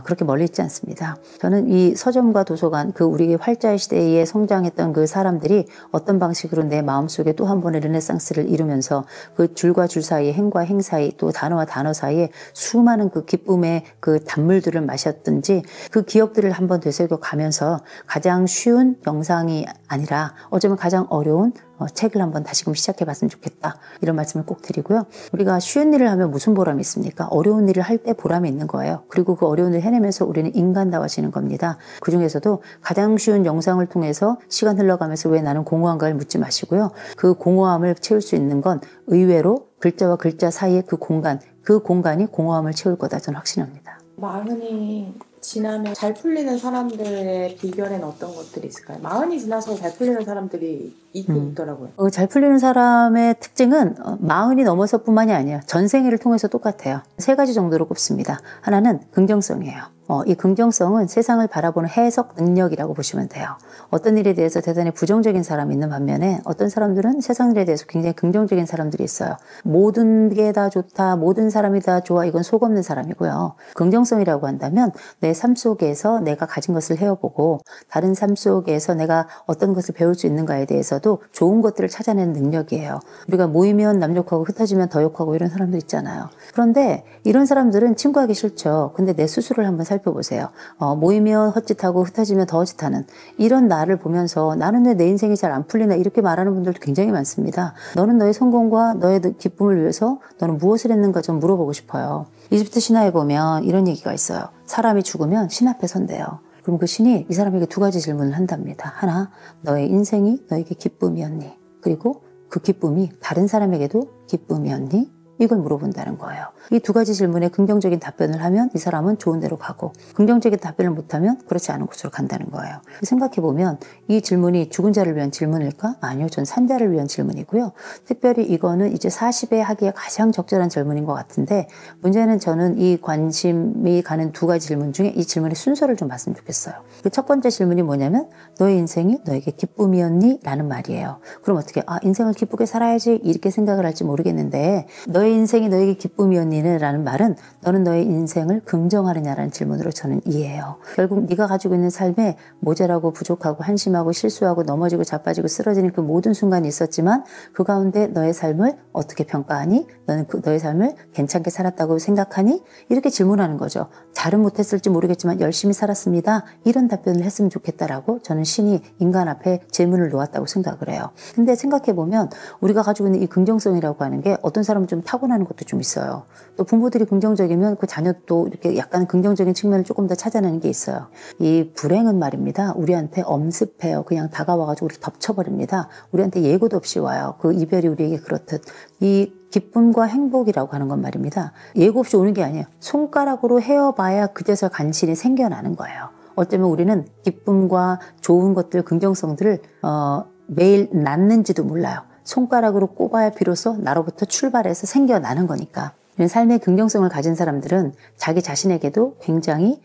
그렇게 멀리 있지 않습니다. 저는 이 서점과 도서관 그 우리 활자의 시대에 성장했던 그 사람들이 어떤 방식으로 내 마음속에 또 한 번의 르네상스를 이루면서 그 줄과 줄 사이에 행과 행 사이 또 단어와 단어 사이에 수많은 그 기쁨의 그 단물들을 마셨든지 그 기억들을 한번 되새겨 가면서 가장 쉬운 영상이 아니라 어쩌면 가장 어려운 책을 한번 다시금 시작해봤으면 좋겠다. 이런 말씀을 꼭 드리고요. 우리가 쉬운 일을 하면 무슨 보람이 있습니까? 어려운 일을 할 때 보람이 있는 거예요. 그리고 그 어려운 일을 해내면서 우리는 인간다워지는 겁니다. 그중에서도 가장 쉬운 영상을 통해서 시간 흘러가면서 왜 나는 공허한가를 묻지 마시고요. 그 공허함을 채울 수 있는 건 의외로 글자와 글자 사이의 그 공간이 공허함을 채울 거다. 저는 확신합니다. 마흔이 지나면 잘 풀리는 사람들의 비결에는 어떤 것들이 있을까요? 마흔이 지나서 잘 풀리는 사람들이 있더라고요. 잘 풀리는 사람의 특징은 마흔이 넘어서뿐만이 아니에요. 전생애를 통해서 똑같아요. 3가지 정도로 꼽습니다. 하나는 긍정성이에요. 이 긍정성은 세상을 바라보는 해석 능력이라고 보시면 돼요. 어떤 일에 대해서 대단히 부정적인 사람이 있는 반면에 어떤 사람들은 세상 일에 대해서 굉장히 긍정적인 사람들이 있어요. 모든 게 다 좋다, 모든 사람이 다 좋아, 이건 속 없는 사람이고요. 긍정성이라고 한다면 내 삶 속에서 내가 가진 것을 헤어보고 다른 삶 속에서 내가 어떤 것을 배울 수 있는가에 대해서도 좋은 것들을 찾아내는 능력이에요. 우리가 모이면 남 욕하고 흩어지면 더 욕하고 이런 사람들 있잖아요. 그런데 이런 사람들은 친구하기 싫죠. 근데 내 스스로를 한번 살펴보세요. 모이면 헛짓하고 흩어지면 더 헛짓하는 이런 나를 보면서 나는 왜 내 인생이 잘 안 풀리나 이렇게 말하는 분들도 굉장히 많습니다. 너는 너의 성공과 너의 기쁨을 위해서 너는 무엇을 했는가 좀 물어보고 싶어요. 이집트 신화에 보면 이런 얘기가 있어요. 사람이 죽으면 신 앞에 선대요. 그럼 그 신이 이 사람에게 2가지 질문을 한답니다. 하나, 너의 인생이 너에게 기쁨이었니? 그리고 그 기쁨이 다른 사람에게도 기쁨이었니? 이걸 물어본다는 거예요. 이 두 가지 질문에 긍정적인 답변을 하면 이 사람은 좋은 데로 가고, 긍정적인 답변을 못하면 그렇지 않은 곳으로 간다는 거예요. 생각해보면 이 질문이 죽은 자를 위한 질문일까? 아니요. 전 산자를 위한 질문이고요. 특별히 이거는 이제 40에 하기에 가장 적절한 질문인 것 같은데, 문제는 저는 이 관심이 가는 두 가지 질문 중에 이 질문의 순서를 좀 봤으면 좋겠어요. 그 첫 번째 질문이 뭐냐면 너의 인생이 너에게 기쁨이었니? 라는 말이에요. 그럼 어떻게 인생을 기쁘게 살아야지 이렇게 생각을 할지 모르겠는데, 너의 인생이 너에게 기쁨이었니? 라는 말은 너는 너의 인생을 긍정하느냐라는 질문으로 저는 이해해요. 결국 네가 가지고 있는 삶에 모자라고 부족하고 한심하고 실수하고 넘어지고 자빠지고 쓰러지는 그 모든 순간이 있었지만 그 가운데 너의 삶을 어떻게 평가하니? 너는 너의 삶을 괜찮게 살았다고 생각하니? 이렇게 질문하는 거죠. 잘은 못했을지 모르겠지만 열심히 살았습니다. 이런 답변을 했으면 좋겠다라고 저는 신이 인간 앞에 질문을 놓았다고 생각을 해요. 근데 생각해보면 우리가 가지고 있는 이 긍정성이라고 하는 게 어떤 사람은 좀 타고나는 것도 좀 있어요. 또 부모들이 긍정적이면 그 자녀도 이렇게 약간 긍정적인 측면을 조금 더 찾아내는 게 있어요. 이 불행은 말입니다. 우리한테 엄습해요. 그냥 다가와가지고 우리를 덮쳐버립니다. 우리한테 예고도 없이 와요. 그 이별이 우리에게 그렇듯. 이 기쁨과 행복이라고 하는 건 말입니다. 예고 없이 오는 게 아니에요. 손가락으로 헤어봐야 그제서 간신히 생겨나는 거예요. 어쩌면 우리는 기쁨과 좋은 것들, 긍정성들을 매일 낳는지도 몰라요. 손가락으로 꼽아야 비로소 나로부터 출발해서 생겨나는 거니까. 삶의 긍정성을 가진 사람들은 자기 자신에게도 굉장히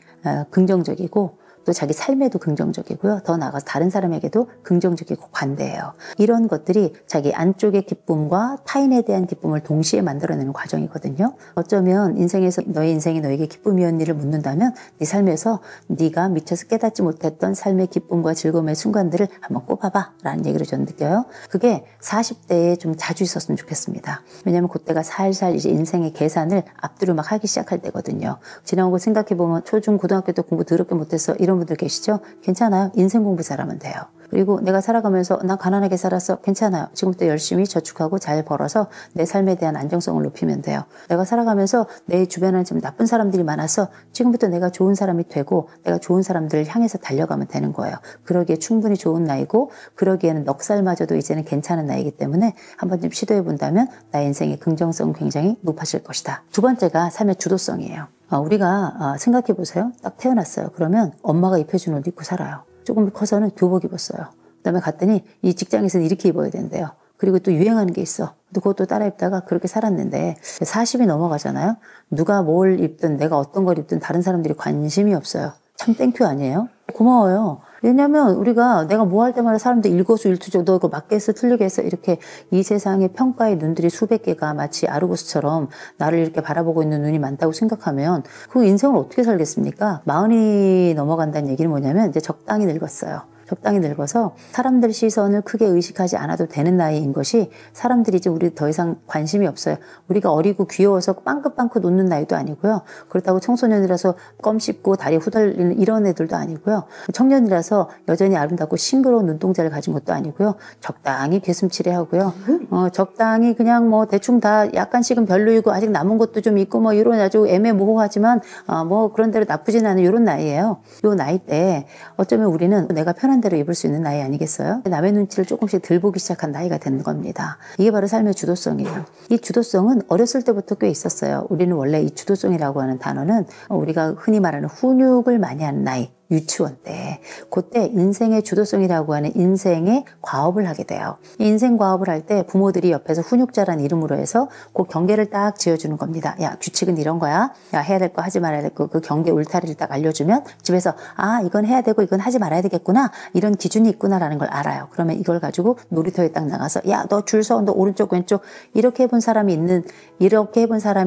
긍정적이고 또 자기 삶에도 긍정적이고요. 더 나아가서 다른 사람에게도 긍정적이고 관대해요. 이런 것들이 자기 안쪽의 기쁨과 타인에 대한 기쁨을 동시에 만들어내는 과정이거든요. 어쩌면 인생에서 너의 인생이 너에게 기쁨이었니를 묻는다면 네 삶에서 네가 미처서 깨닫지 못했던 삶의 기쁨과 즐거움의 순간들을 한번 꼽아봐 라는 얘기를 저는 느껴요. 그게 40대에 좀 자주 있었으면 좋겠습니다. 왜냐하면 그때가 살살 이제 인생의 계산을 앞뒤로 막 하기 시작할 때거든요. 지나온 거 생각해보면 초중 고등학교 때 공부 더럽게 못해서 이런 분들 계시죠? 괜찮아요. 인생 공부 잘하면 돼요. 그리고 내가 살아가면서 난 가난하게 살았어. 괜찮아요. 지금부터 열심히 저축하고 잘 벌어서 내 삶에 대한 안정성을 높이면 돼요. 내가 살아가면서 내 주변에는 좀 나쁜 사람들이 많아서 지금부터 내가 좋은 사람이 되고 내가 좋은 사람들을 향해서 달려가면 되는 거예요. 그러기에 충분히 좋은 나이고 그러기에는 넉살마저도 이제는 괜찮은 나이기 때문에 한번 좀 시도해 본다면 나의 인생의 긍정성은 굉장히 높아질 것이다. 두 번째가 삶의 주도성이에요. 우리가 생각해 보세요. 딱 태어났어요. 그러면 엄마가 입혀준 옷 입고 살아요. 조금 커서는 교복 입었어요. 그다음에 갔더니 이 직장에서는 이렇게 입어야 된대요. 그리고 또 유행하는 게 있어. 또 그것도 따라 입다가 그렇게 살았는데 40이 넘어가잖아요. 누가 뭘 입든 내가 어떤 걸 입든 다른 사람들이 관심이 없어요. 참 땡큐 아니에요? 고마워요. 왜냐면 우리가 내가 뭐 할 때마다 사람들 일거수일투족 너 이거 맞게 했어 틀리게 했어 이렇게 이 세상의 평가의 눈들이 수백 개가 마치 아르고스처럼 나를 이렇게 바라보고 있는 눈이 많다고 생각하면 그 인생을 어떻게 살겠습니까? 40이 넘어간다는 얘기는 뭐냐면 이제 적당히 늙었어요. 적당히 늙어서 사람들 시선을 크게 의식하지 않아도 되는 나이인 것이 사람들이 이제 우리 더 이상 관심이 없어요. 우리가 어리고 귀여워서 빵긋빵긋 웃는 나이도 아니고요. 그렇다고 청소년이라서 껌 씹고 다리 후달리는 이런 애들도 아니고요. 청년이라서 여전히 아름답고 싱그러운 눈동자를 가진 것도 아니고요. 적당히 괴슴치레하고요. 적당히 그냥 뭐 대충 다 약간씩은 별로이고 아직 남은 것도 좀 있고 뭐 이런 아주 애매모호하지만 뭐 그런 대로 나쁘진 않은 이런 나이예요. 요 나이 때 어쩌면 우리는 내가 편한 대로 입을 수 있는 나이 아니겠어요? 남의 눈치를 조금씩 덜 보기 시작한 나이가 되는 겁니다. 이게 바로 삶의 주도성이에요. 이 주도성은 어렸을 때부터 꽤 있었어요. 우리는 원래 이 주도성이라고 하는 단어는 우리가 흔히 말하는 훈육을 많이 하는 나이, 유치원 때 그때 인생의 주도성이라고 하는 인생의 과업을 하게 돼요. 이 인생 과업을 할 때 부모들이 옆에서 훈육자라는 이름으로 해서 그 경계를 딱 지어주는 겁니다. 야 규칙은 이런 거야. 야 해야 될 거 하지 말아야 될 거 그 경계 울타리를 딱 알려주면 집에서 이건 해야 되고 이건 하지 말아야 되겠구나 이런 기준이 있구나라는 걸 알아요. 그러면 이걸 가지고 놀이터에 딱 나가서 야 너 줄 서 너 오른쪽 왼쪽 이렇게 해본 사람이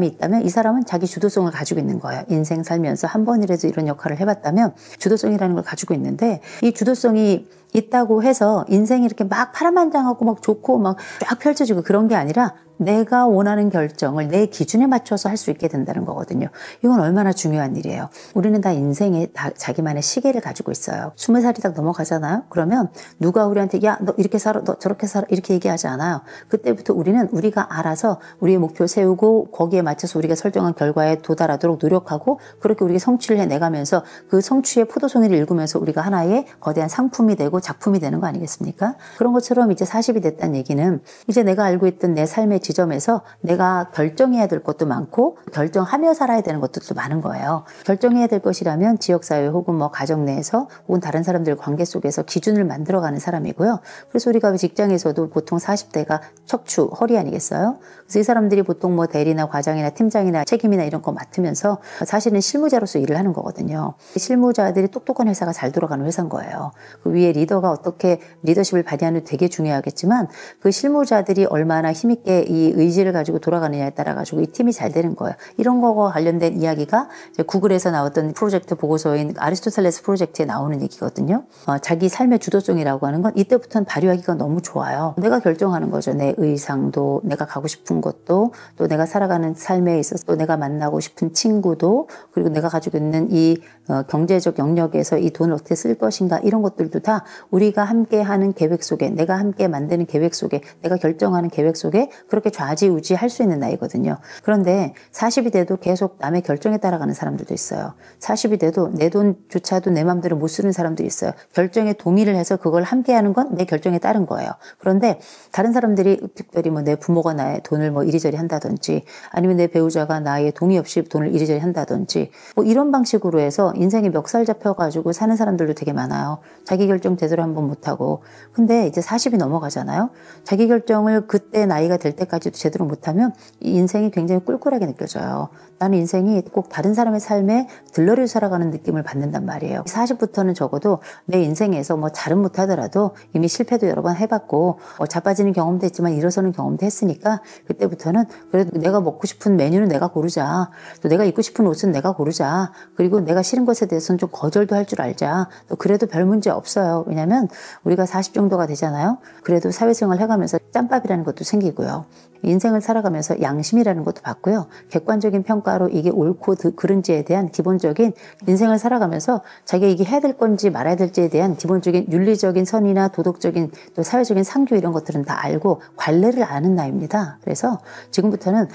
있다면 이 사람은 자기 주도성을 가지고 있는 거예요. 인생 살면서 한 번이라도 이런 역할을 해봤다면 주도성이라는 걸 가지고 있는데 이 주도성이 있다고 해서 인생이 이렇게 막 파란만장하고 막 좋고 막 쫙 펼쳐지고 그런 게 아니라 내가 원하는 결정을 내 기준에 맞춰서 할 수 있게 된다는 거거든요. 이건 얼마나 중요한 일이에요. 우리는 다 인생에 다 자기만의 시계를 가지고 있어요. 20살이 딱 넘어가잖아요. 그러면 누가 우리한테 야, 너 이렇게 살아, 너 저렇게 살아 이렇게 얘기하지 않아요. 그때부터 우리가 알아서 우리의 목표 세우고 거기에 맞춰서 우리가 설정한 결과에 도달하도록 노력하고 그렇게 우리가 성취를 해내가면서 그 성취의 포도송이를 읽으면서 우리가 하나의 거대한 상품이 되고 되고 작품이 되는 거 아니겠습니까? 그런 것처럼 이제 40이 됐다는 얘기는 이제 내가 알고 있던 내 삶의 지점에서 내가 결정해야 될 것도 많고 결정하며 살아야 되는 것들도 많은 거예요. 결정해야 될 것이라면 지역사회 혹은 뭐 가정 내에서 혹은 다른 사람들 관계 속에서 기준을 만들어가는 사람이고요. 그래서 우리가 직장에서도 보통 40대가 척추, 허리 아니겠어요? 그래서 이 사람들이 보통 뭐 대리나 과장이나 팀장이나 책임이나 이런 거 맡으면서 사실은 실무자로서 일을 하는 거거든요. 실무자들이 똑똑한 회사가 잘 돌아가는 회사인 거예요. 그 위에 리더가 어떻게 리더십을 발휘하는 게 되게 중요하겠지만 그 실무자들이 얼마나 힘있게 이 의지를 가지고 돌아가느냐에 따라 가지고 이 팀이 잘 되는 거예요. 이런 거와 관련된 이야기가 이제 구글에서 나왔던 프로젝트 보고서인 아리스토텔레스 프로젝트에 나오는 얘기거든요. 자기 삶의 주도성이라고 하는 건 이때부터는 발휘하기가 너무 좋아요. 내가 결정하는 거죠. 내 의상도, 내가 가고 싶은 것도, 또 내가 살아가는 삶에 있어서 또 내가 만나고 싶은 친구도, 그리고 내가 가지고 있는 이 경제적 영역에서 이 돈을 어떻게 쓸 것인가, 이런 것들도 다 우리가 함께 하는 계획 속에, 내가 함께 만드는 계획 속에, 내가 결정하는 계획 속에 그렇게 좌지우지 할 수 있는 나이거든요. 그런데 40이 돼도 계속 남의 결정에 따라가는 사람들도 있어요. 40이 돼도 내 돈조차도 내 마음대로 못 쓰는 사람들이 있어요. 결정에 동의를 해서 그걸 함께 하는 건 내 결정에 따른 거예요. 그런데 다른 사람들이 특별히 뭐 내 부모가 나의 돈을 뭐 이리저리 한다든지, 아니면 내 배우자가 나의 동의 없이 돈을 이리저리 한다든지, 뭐 이런 방식으로 해서 인생에 멱살 잡혀가지고 사는 사람들도 되게 많아요. 자기 결정 제대로 한번 못하고. 근데 이제 40이 넘어가잖아요. 자기 결정을 그때 나이가 될 때까지도 제대로 못하면 이 인생이 굉장히 꿀꿀하게 느껴져요. 나는 인생이 꼭 다른 사람의 삶에 들러리로 살아가는 느낌을 받는단 말이에요. 40부터는 적어도 내 인생에서 뭐 잘은 못하더라도 이미 실패도 여러 번 해봤고 자빠지는 경험도 했지만 일어서는 경험도 했으니까 그때부터는 그래도 내가 먹고 싶은 메뉴는 내가 고르자. 또 내가 입고 싶은 옷은 내가 고르자. 그리고 내가 싫은 것에 대해서는 좀 거절도 할 줄 알자. 또 그래도 별 문제 없어요. 왜냐면 우리가 40 정도가 되잖아요. 그래도 사회생활 해가면서 짬밥이라는 것도 생기고요. 인생을 살아가면서 양심이라는 것도 받고요. 객관적인 평가로 이게 옳고 그른지에 대한 기본적인 인생을 살아가면서 자기가 이게 해야 될 건지 말아야 될지에 대한 기본적인 윤리적인 선이나 도덕적인 또 사회적인 상규 이런 것들은 다 알고 관례를 아는 나이입니다. 그래서 지금부터는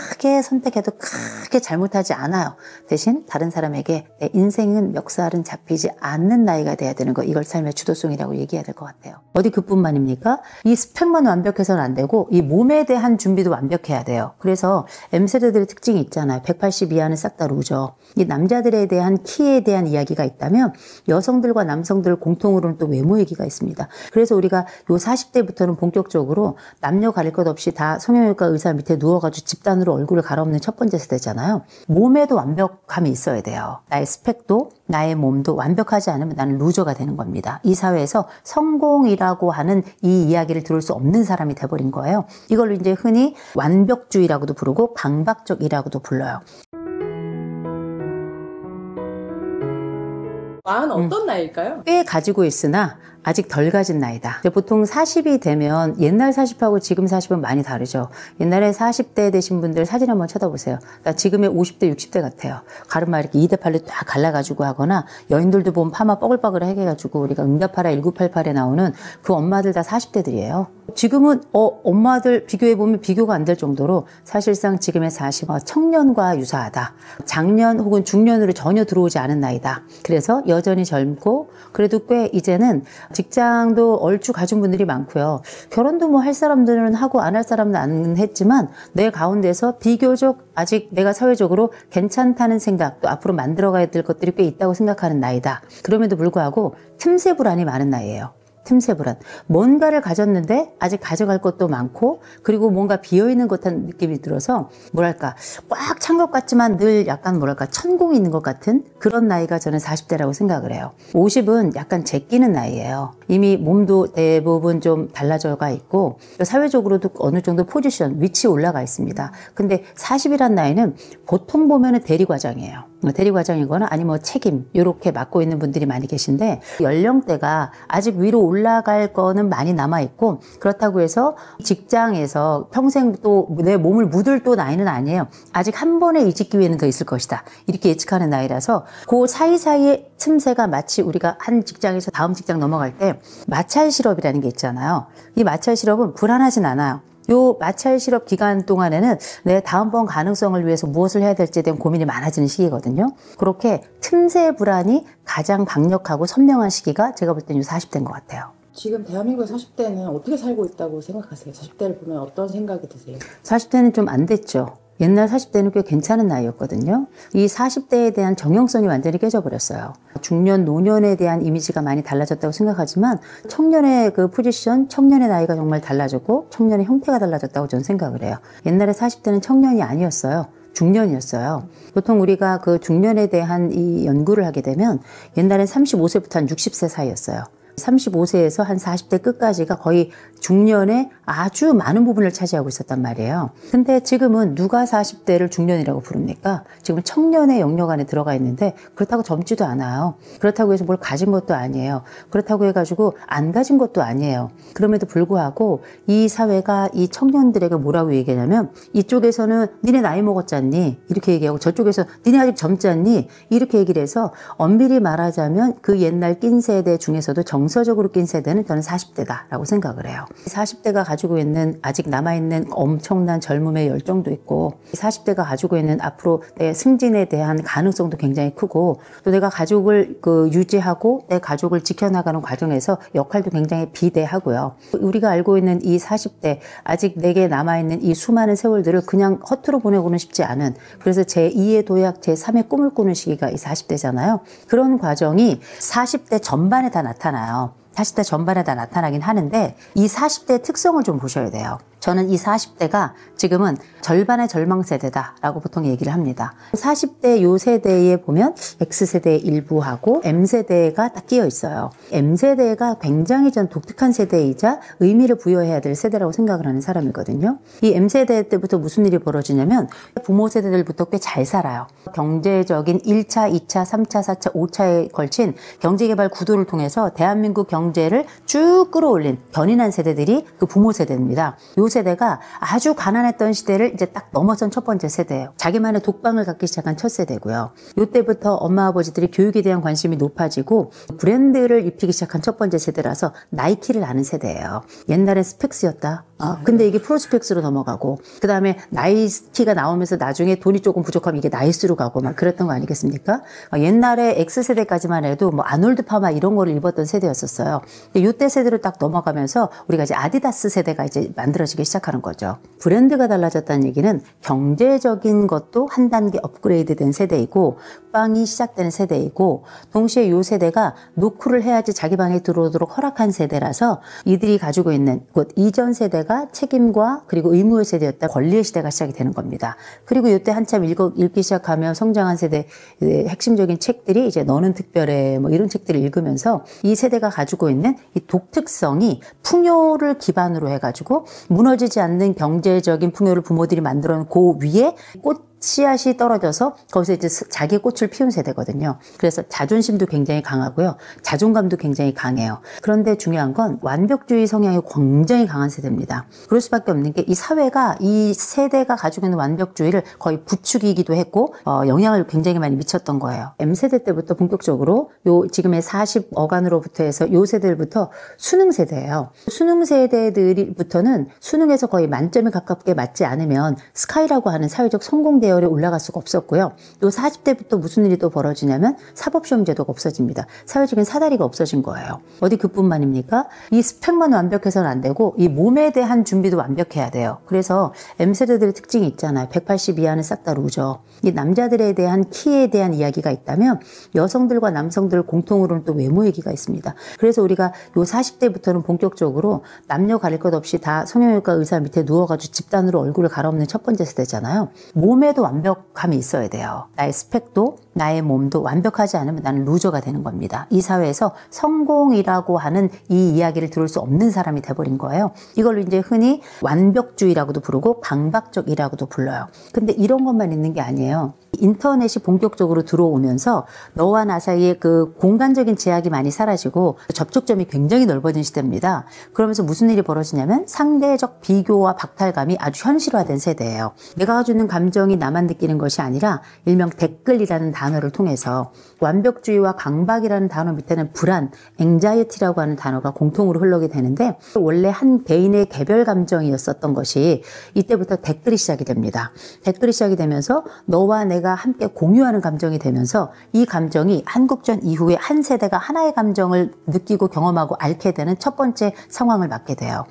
크게 선택해도 크게 잘못하지 않아요. 대신 다른 사람에게 내 인생은 멱살은 잡히지 않는 나이가 돼야 되는 거, 이걸 삶의 주도성이라고 얘기해야 될 것 같아요. 어디 그뿐만입니까? 이 스펙만 완벽해서는 안 되고 이 몸에 대한 준비도 완벽해야 돼요. 그래서 M세대들의 특징이 있잖아요. 180 이하는 싹 다 루저. 이 남자들에 대한 키에 대한 이야기가 있다면 여성들과 남성들 공통으로는 또 외모 얘기가 있습니다. 그래서 우리가 요 40대부터는 본격적으로 남녀 가릴 것 없이 다 성형외과 의사 밑에 누워가지고 집단으로 얼굴을 갈아엎는 첫 번째 세대잖아요. 몸에도 완벽함이 있어야 돼요. 나의 스펙도 나의 몸도 완벽하지 않으면 나는 루저가 되는 겁니다. 이 사회에서 성공이라고 하는 이 이야기를 들을 수 없는 사람이 돼버린 거예요. 이걸 이제 흔히 완벽주의라고도 부르고 강박적이라고도 불러요. 마흔 어떤 나이일까요? 꽤 가지고 있으나 아직 덜 가진 나이다. 보통 40이 되면 옛날 40하고 지금 40은 많이 다르죠. 옛날에 40대 되신 분들 사진 한번 쳐다보세요. 그러니까 지금의 50대, 60대 같아요. 가르마 이렇게 2대8로 딱 갈라가지고 하거나, 여인들도 보면 파마 뻐글뻐글 해가지고 우리가 응답하라 1988에 나오는 그 엄마들 다 40대들이에요. 지금은 엄마들 비교해보면 비교가 안 될 정도로 사실상 지금의 40은 청년과 유사하다. 장년 혹은 중년으로 전혀 들어오지 않은 나이다. 그래서 여전히 젊고 그래도 꽤 이제는 직장도 얼추 가진 분들이 많고요. 결혼도 뭐 할 사람들은 하고 안 할 사람은 안 했지만 내 가운데서 비교적 아직 내가 사회적으로 괜찮다는 생각, 또 앞으로 만들어가야 될 것들이 꽤 있다고 생각하는 나이다. 그럼에도 불구하고 틈새 불안이 많은 나이예요. 틈새 불안. 뭔가를 가졌는데 아직 가져갈 것도 많고, 그리고 뭔가 비어있는 것 같은 느낌이 들어서 뭐랄까 꽉 찬 것 같지만 늘 약간 뭐랄까 천공이 있는 것 같은 그런 나이가 저는 40대라고 생각을 해요. 50은 약간 제끼는 나이예요. 이미 몸도 대부분 좀 달라져가 있고 사회적으로도 어느 정도 포지션, 위치에 올라가 있습니다. 근데 40이란 나이는 보통 보면은 대리과장이에요. 대리과장이거나 아니면 책임 이렇게 맡고 있는 분들이 많이 계신데, 연령대가 아직 위로 올라갈 거는 많이 남아있고, 그렇다고 해서 직장에서 평생 또 내 몸을 묻을 또 나이는 아니에요. 아직 한 번의 이직 기회는 더 있을 것이다. 이렇게 예측하는 나이라서 그 사이사이의 틈새가 마치 우리가 한 직장에서 다음 직장 넘어갈 때 마찰 실업이라는 게 있잖아요. 이 마찰 실업은 불안하진 않아요. 요 마찰 실업 기간 동안에는 내 다음번 가능성을 위해서 무엇을 해야 될지에 대한 고민이 많아지는 시기거든요. 그렇게 틈새 불안이 가장 강력하고 선명한 시기가 제가 볼 때는 40대인 것 같아요. 지금 대한민국의 40대는 어떻게 살고 있다고 생각하세요? 40대를 보면 어떤 생각이 드세요? 40대는 좀 안 됐죠. 옛날 40대는 꽤 괜찮은 나이였거든요. 이 40대에 대한 정형성이 완전히 깨져버렸어요. 중년, 노년에 대한 이미지가 많이 달라졌다고 생각하지만 청년의 그 포지션, 청년의 나이가 정말 달라졌고 청년의 형태가 달라졌다고 저는 생각을 해요. 옛날에 40대는 청년이 아니었어요. 중년이었어요. 보통 우리가 그 중년에 대한 이 연구를 하게 되면 옛날엔 35세부터 한 60세 사이였어요. 35세에서 한 40대 끝까지가 거의 중년의 아주 많은 부분을 차지하고 있었단 말이에요. 근데 지금은 누가 40대를 중년이라고 부릅니까? 지금은 청년의 영역 안에 들어가 있는데 그렇다고 젊지도 않아요. 그렇다고 해서 뭘 가진 것도 아니에요. 그렇다고 해가지고 안 가진 것도 아니에요. 그럼에도 불구하고 이 사회가 이 청년들에게 뭐라고 얘기하냐면 이쪽에서는 니네 나이 먹었잖니? 이렇게 얘기하고 저쪽에서 니네 아직 젊잖니? 이렇게 얘기를 해서 엄밀히 말하자면 그 옛날 낀 세대 중에서도 정서적으로 낀 세대는 저는 40대다라고 생각을 해요. 40대가 가지고 있는 아직 남아있는 엄청난 젊음의 열정도 있고 40대가 가지고 있는 앞으로 내 승진에 대한 가능성도 굉장히 크고 또 내가 가족을 유지하고 내 가족을 지켜나가는 과정에서 역할도 굉장히 비대하고요. 우리가 알고 있는 이 40대 아직 내게 남아있는 이 수많은 세월들을 그냥 허투루 보내고는 싶지 않은 그래서 제2의 도약 제3의 꿈을 꾸는 시기가 이 40대잖아요. 그런 과정이 40대 전반에 다 나타나요. 40대 전반에 다 나타나긴 하는데 이 40대의 특성을 좀 보셔야 돼요. 저는 이 40대가 지금은 절반의 절망세대다라고 보통 얘기를 합니다. 40대 요 세대에 보면 X세대의 일부하고 M세대가 딱 끼어 있어요. M세대가 굉장히 전 독특한 세대이자 의미를 부여해야 될 세대라고 생각을 하는 사람이거든요. 이 M세대 때부터 무슨 일이 벌어지냐면 부모 세대들부터 꽤 잘 살아요. 경제적인 1차, 2차, 3차, 4차, 5차에 걸친 경제개발 구도를 통해서 대한민국 경제를 쭉 끌어올린 견인한 세대들이 그 부모 세대입니다. 요 세대가 아주 가난했던 시대를 이제 딱 넘어선 첫 번째 세대예요. 자기만의 독방을 갖기 시작한 첫 세대고요. 이때부터 엄마 아버지들이 교육에 대한 관심이 높아지고 브랜드를 입히기 시작한 첫 번째 세대라서 나이키를 아는 세대예요. 옛날엔 스펙스였다. 근데 이게 프로스펙스로 넘어가고 그 다음에 나이키가 나오면서 나중에 돈이 조금 부족하면 이게 나이스로 가고 막 그랬던 거 아니겠습니까? 옛날에 X세대까지만 해도 뭐 아놀드 파마 이런 거를 입었던 세대였었어요. 근데 이때 세대로 딱 넘어가면서 우리가 이제 아디다스 세대가 이제 만들어지기 시작하는 거죠. 브랜드가 달라졌다는 얘기는 경제적인 것도 한 단계 업그레이드 된 세대이고 빵이 시작되는 세대이고 동시에 이 세대가 노크를 해야지 자기 방에 들어오도록 허락한 세대라서 이들이 가지고 있는 곧 이전 세대가 책임과 그리고 의무의 세대였다 권리의 시대가 시작이 되는 겁니다. 그리고 이때 한참 읽기 시작하며 성장한 세대의 핵심적인 책들이 이제 너는 특별해 뭐 이런 책들을 읽으면서 이 세대가 가지고 있는 이 독특성이 풍요를 기반으로 해가지고 무너지지 않는 경제적인 풍요를 부모들이 만들어 놓은 그 위에 씨앗이 떨어져서 거기서 이제 자기의 꽃을 피운 세대거든요. 그래서 자존심도 굉장히 강하고요. 자존감도 굉장히 강해요. 그런데 중요한 건 완벽주의 성향이 굉장히 강한 세대입니다. 그럴 수밖에 없는 게 이 사회가 이 세대가 가지고 있는 완벽주의를 거의 부추기기도 했고 영향을 굉장히 많이 미쳤던 거예요. M세대 때부터 본격적으로 요 지금의 40 어간으로부터 해서 요 세대들부터 수능 세대예요. 수능 세대들부터는 수능에서 거의 만점에 가깝게 맞지 않으면 스카이라고 하는 사회적 성공 대열에 올라갈 수가 없었고요. 요 40대부터 무슨 일이 또 벌어지냐면 사법시험 제도가 없어집니다. 사회적인 사다리가 없어진 거예요. 어디 그뿐만입니까? 이 스펙만 완벽해서는 안 되고 이 몸에 대한 준비도 완벽해야 돼요. 그래서 M세대들의 특징이 있잖아요. 180 이하는 싹 다 루저. 이 남자들에 대한 키에 대한 이야기가 있다면 여성들과 남성들 공통으로는 또 외모 얘기가 있습니다. 그래서 우리가 요 40대부터는 본격적으로 남녀 가릴 것 없이 다 성형외과 의사 밑에 누워가지고 집단으로 얼굴을 갈아엎는 첫 번째 세대잖아요. 몸에도 완벽함이 있어야 돼요. 나의 스펙도 나의 몸도 완벽하지 않으면 나는 루저가 되는 겁니다. 이 사회에서 성공이라고 하는 이 이야기를 들을 수 없는 사람이 돼버린 거예요. 이걸 이제 흔히 완벽주의라고도 부르고 강박적이라고도 불러요. 근데 이런 것만 있는 게 아니에요. 인터넷이 본격적으로 들어오면서 너와 나 사이에 그 공간적인 제약이 많이 사라지고 접촉점이 굉장히 넓어진 시대입니다. 그러면서 무슨 일이 벌어지냐면 상대적 비교와 박탈감이 아주 현실화된 세대예요. 내가 가지고 있는 감정이 나만 느끼는 것이 아니라 일명 댓글이라는 단어를 통해서 완벽주의와 강박이라는 단어 밑에는 불안, anxiety라고 하는 단어가 공통으로 흘러게 되는데 원래 한 개인의 개별 감정이었었던 것이 이때부터 댓글이 시작이 됩니다. 댓글이 시작이 되면서 너와 내가 함께 공유하는 감정이 되면서 이 감정이 한국전 이후에 한 세대가 하나의 감정을 느끼고 경험하고 앓게 되는 첫 번째 상황을 맞게 돼요.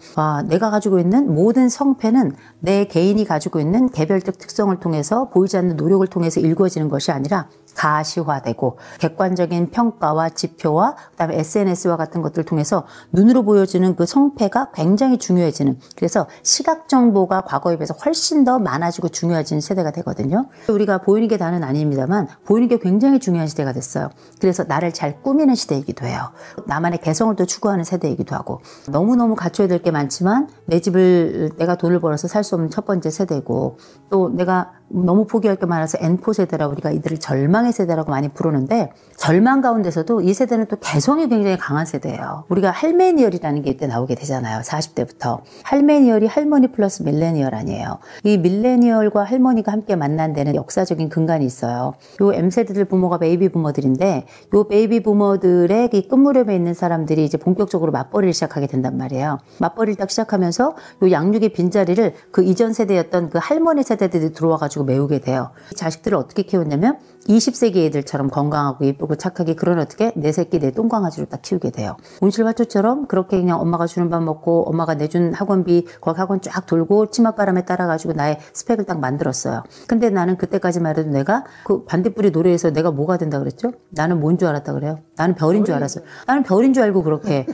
내가 가지고 있는 모든 성패는 내 개인이 가지고 있는 개별적 특성을 통해서 보이지 않는 노력을 통해서 일구어지는 것이 아니라 가시화되고 객관적인 평가와 지표와 그다음에 SNS와 같은 것들을 통해서 눈으로 보여지는 그 성패가 굉장히 중요해지는, 그래서 시각 정보가 과거에 비해서 훨씬 더 많아지고 중요해지는 세대가 되거든요. 우리가 보이는 게 다는 아닙니다만 보이는 게 굉장히 중요한 시대가 됐어요. 그래서 나를 잘 꾸미는 시대이기도 해요. 나만의 개성을 또 추구하는 세대이기도 하고, 너무너무 갖춰야 될 게 많지만 내 집을 내가 돈을 벌어서 살 수 없는 첫 번째 세대고, 또 내가 너무 포기할 게 많아서 N포 세대라고 우리가 이들을 절망의 세대라고 많이 부르는데, 절망 가운데서도 이 세대는 또 개성이 굉장히 강한 세대예요. 우리가 할메니얼이라는 게 이때 나오게 되잖아요. 40대부터. 할메니얼이 할머니 플러스 밀레니얼 아니에요. 이 밀레니얼과 할머니가 함께 만난 데는 역사적인 근간이 있어요. 요 M세대들 부모가 베이비 부모들인데, 요 베이비 부모들의 이 끝무렵에 있는 사람들이 이제 본격적으로 맞벌이를 시작하게 된단 말이에요. 맞벌이를 딱 시작하면서 요 양육의 빈자리를 그 이전 세대였던 그 할머니 세대들이 들어와가지고 메우게 돼요. 이 자식들을 어떻게 키웠냐면 20세기 애들처럼 건강하고 예쁘고 착하게, 그런 어떻게 내 새끼 내 똥강아지로 딱 키우게 돼요. 온실화초처럼 그렇게 그냥 엄마가 주는 밥 먹고 엄마가 내준 학원비, 거기 학원 쫙 돌고 치맛바람에 따라가지고 나의 스펙을 딱 만들었어요. 근데 나는 그때까지만 해도 내가 그 반딧불이 노래에서 내가 뭐가 된다 그랬죠? 나는 뭔 줄 알았다 그래요? 나는 별인 줄 알았어요. 나는 별인 줄 알고 그렇게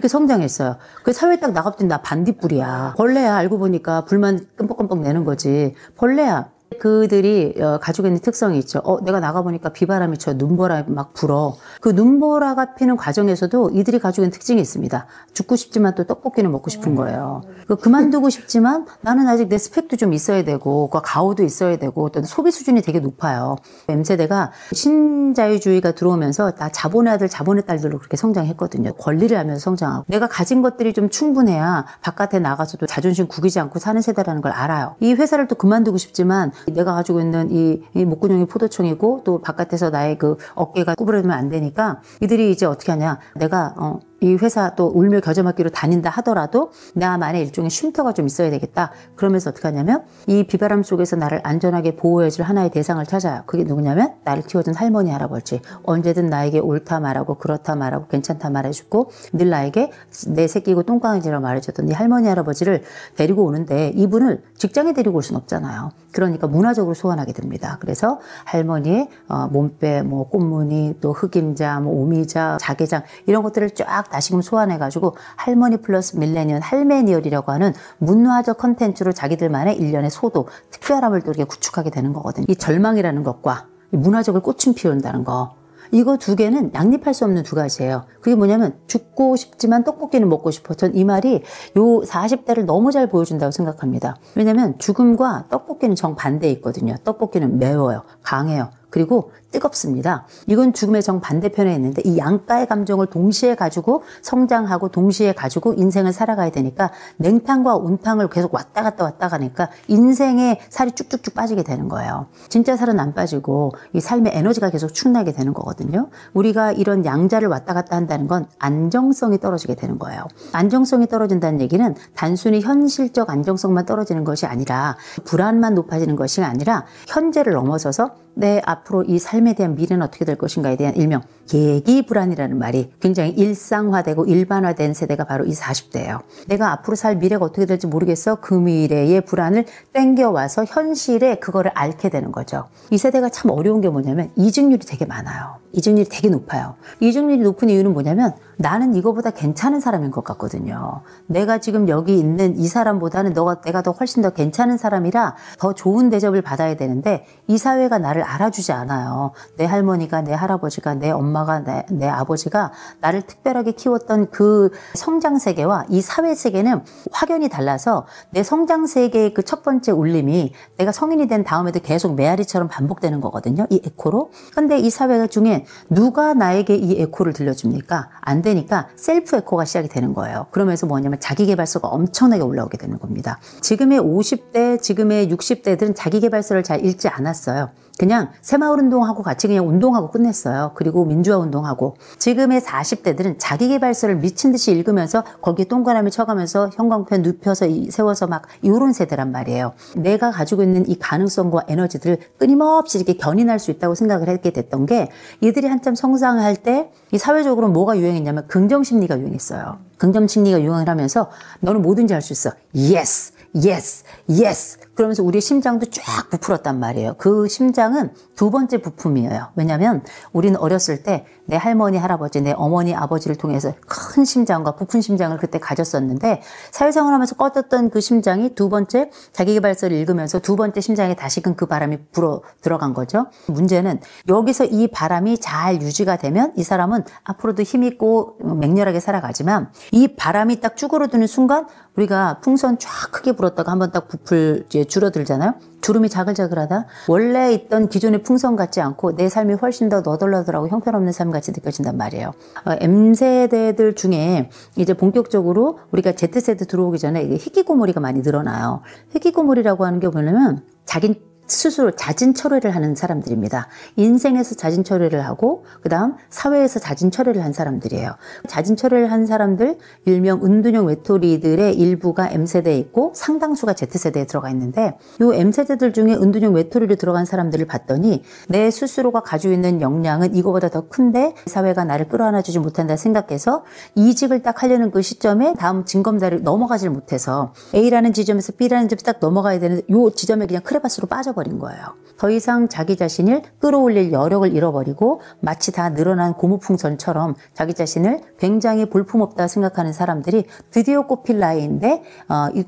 성장했어요. 그 사회에 딱 나갔더니 나 반딧불이야. 벌레야. 알고 보니까 불만 끔뻑끔뻑 내는 거지. 벌레야. 그들이 가지고 있는 특성이 있죠. 내가 나가보니까 비바람이 쳐, 눈보라가 막 불어. 그 눈보라가 피는 과정에서도 이들이 가지고 있는 특징이 있습니다. 죽고 싶지만 또 떡볶이는 먹고 싶은 거예요. 그만두고 싶지만 나는 아직 내 스펙도 좀 있어야 되고, 가오도 있어야 되고, 또 소비 수준이 되게 높아요. M세대가 신자유주의가 들어오면서 다 자본의 아들, 자본의 딸들로 그렇게 성장했거든요. 권리를 하면서 성장하고. 내가 가진 것들이 좀 충분해야 바깥에 나가서도 자존심 구기지 않고 사는 세대라는 걸 알아요. 이 회사를 또 그만두고 싶지만 내가 가지고 있는 이 목구멍이 포도청이고, 또 바깥에서 나의 그 어깨가 구부러지면 안 되니까 이들이 이제 어떻게 하냐. 내가 이 회사 또 울며 겨자 맞기로 다닌다 하더라도 나만의 일종의 쉼터가 좀 있어야 되겠다. 그러면서 어떻게 하냐면 이 비바람 속에서 나를 안전하게 보호해줄 하나의 대상을 찾아요. 그게 누구냐면 나를 키워준 할머니, 할아버지. 언제든 나에게 옳다 말하고 그렇다 말하고 괜찮다 말해주고 늘 나에게 내 새끼고 똥강아지라고 말해줬던 이 할머니, 할아버지를 데리고 오는데, 이분을 직장에 데리고 올 순 없잖아요. 그러니까 문화적으로 소환하게 됩니다. 그래서 할머니의 몸빼, 꽃무늬, 또 흑임자, 오미자, 자개장 이런 것들을 쫙 다시금 소환해가지고 할머니 플러스 밀레니얼, 할메니얼이라고 하는 문화적 컨텐츠로 자기들만의 일련의 소도, 특별함을 또 이렇게 구축하게 되는 거거든요. 이 절망이라는 것과 이 문화적을 꽃을 피운다는 거, 이거 두 개는 양립할 수 없는 두 가지예요. 그게 뭐냐면 죽고 싶지만 떡볶이는 먹고 싶어. 전 이 말이 요 40대를 너무 잘 보여준다고 생각합니다. 왜냐면 죽음과 떡볶이는 정반대에 있거든요. 떡볶이는 매워요, 강해요, 그리고 뜨겁습니다. 이건 죽음의 정반대편에 있는데, 이 양가의 감정을 동시에 가지고 성장하고 동시에 가지고 인생을 살아가야 되니까 냉탕과 온탕을 계속 왔다 갔다 가니까 인생에 살이 쭉쭉쭉 빠지게 되는 거예요. 진짜 살은 안 빠지고 이 삶의 에너지가 계속 충나게 되는 거거든요. 우리가 이런 양자를 왔다 갔다 한다는 건 안정성이 떨어지게 되는 거예요. 안정성이 떨어진다는 얘기는 단순히 현실적 안정성만 떨어지는 것이 아니라, 불안만 높아지는 것이 아니라 현재를 넘어서서 내 앞으로 이 삶에 대한 미래는 어떻게 될 것인가에 대한 일명 계기불안이라는 말이 굉장히 일상화되고 일반화된 세대가 바로 이 40대예요. 내가 앞으로 살 미래가 어떻게 될지 모르겠어. 그 미래의 불안을 땡겨와서 현실에 그거를 앓게 되는 거죠. 이 세대가 참 어려운 게 뭐냐면 이직률이 되게 많아요. 이직률이 되게 높아요. 이직률이 높은 이유는 뭐냐면 나는 이거보다 괜찮은 사람인 것 같거든요. 내가 지금 여기 있는 이 사람보다는 내가 더 훨씬 더 괜찮은 사람이라 더 좋은 대접을 받아야 되는데, 이 사회가 나를 알아주지 않아요. 내 할머니가, 내 할아버지가, 내 엄마가, 내 아버지가 나를 특별하게 키웠던 그 성장 세계와 이 사회 세계는 확연히 달라서, 내 성장 세계의 그 첫 번째 울림이 내가 성인이 된 다음에도 계속 메아리처럼 반복되는 거거든요. 이 에코로. 근데 이 사회 중에 누가 나에게 이 에코를 들려줍니까? 안 되니까 셀프 에코가 시작이 되는 거예요. 그러면서 뭐냐면 자기계발서가 엄청나게 올라오게 되는 겁니다. 지금의 50대, 지금의 60대들은 자기계발서를 잘 읽지 않았어요. 그냥 새마을운동하고 같이 그냥 운동하고 끝냈어요. 그리고 민주화 운동하고. 지금의 40대들은 자기계발서를 미친 듯이 읽으면서 거기에 동그라미 쳐가면서 형광펜 눕혀서 세워서 막 이런 세대란 말이에요. 내가 가지고 있는 이 가능성과 에너지들을 끊임없이 이렇게 견인할 수 있다고 생각을 하게 됐던 게 이들이 한참 성장할 때 이 사회적으로 뭐가 유행했냐면 긍정심리가 유행했어요. 긍정심리가 유행을 하면서 너는 뭐든지 할 수 있어. Yes, yes, yes. 그러면서 우리의 심장도 쫙 부풀었단 말이에요. 그 심장은 두 번째 부품이에요. 왜냐하면 우리는 어렸을 때 내 할머니, 할아버지, 내 어머니, 아버지를 통해서 큰 심장과 부푼 심장을 그때 가졌었는데 사회생활 하면서 꺼졌던 그 심장이 두 번째 자기계발서를 읽으면서 두 번째 심장에 다시금 그 바람이 불어 들어간 거죠. 문제는 여기서 이 바람이 잘 유지가 되면 이 사람은 앞으로도 힘있고 맹렬하게 살아가지만 이 바람이 딱 쭈그러드는 순간 우리가 풍선 쫙 크게 불었다가 한번 딱 부풀 이제 줄어들잖아요. 주름이 자글자글하다. 원래 있던 기존의 풍선 같지 않고 내 삶이 훨씬 더 너덜너덜하고 형편없는 삶 같이 느껴진단 말이에요. M세대들 중에 이제 본격적으로 우리가 Z세대 들어오기 전에 희귀고몰이가 많이 늘어나요. 희귀고몰이라고 하는 게 뭐냐면 자기 스스로 자진 철회를 하는 사람들입니다. 인생에서 자진 철회를 하고 그다음 사회에서 자진 철회를 한 사람들이에요. 자진 철회를 한 사람들 일명 은둔형 외톨이들의 일부가 M세대에 있고 상당수가 Z세대에 들어가 있는데 이 M세대들 중에 은둔형 외톨이로 들어간 사람들을 봤더니 내 스스로가 가지고 있는 역량은 이거보다 더 큰데 사회가 나를 끌어안아주지 못한다 생각해서 이직을 딱 하려는 그 시점에 다음 징검다리를 넘어가질 못해서 A라는 지점에서 B라는 지점에 딱 넘어가야 되는데 이 지점에 그냥 크레바스로 빠져버린 거예요. 더 이상 자기 자신을 끌어올릴 여력을 잃어버리고 마치 다 늘어난 고무풍선처럼 자기 자신을 굉장히 볼품없다 생각하는 사람들이 드디어 꽃필 나이인데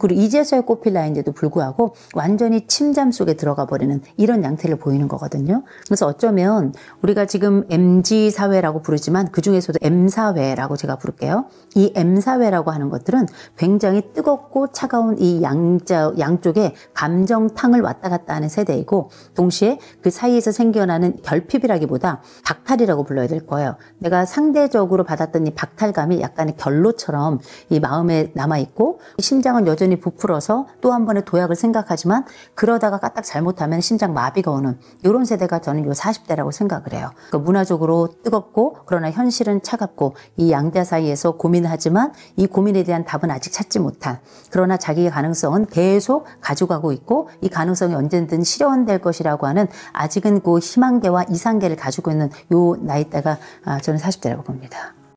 그리고 이제서야 꽃필 나이인데도 불구하고 완전히 침잠 속에 들어가 버리는 이런 양태를 보이는 거거든요. 그래서 어쩌면 우리가 지금 MG 사회라고 부르지만 그중에서도 M사회라고 제가 부를게요. 이 M사회라고 하는 것들은 굉장히 뜨겁고 차가운 이 양쪽에 감정탕을 왔다 갔다 하는 세대이고 동시에 그 사이에서 생겨나는 결핍이라기보다 박탈이라고 불러야 될 거예요. 내가 상대적으로 받았던 이 박탈감이 약간의 결로처럼 이 마음에 남아있고 심장은 여전히 부풀어서 또 한 번의 도약을 생각하지만 그러다가 까딱 잘못하면 심장 마비가 오는 이런 세대가 저는 요 40대라고 생각을 해요. 그러니까 문화적으로 뜨겁고 그러나 현실은 차갑고 이 양자 사이에서 고민하지만 이 고민에 대한 답은 아직 찾지 못한 그러나 자기의 가능성은 계속 가져가고 있고 이 가능성이 언제든 실현될 것이라고 하는 아직은 그 희망계와 이상계를 가지고 있는 요 나이대가 저는 40대라고 봅니다.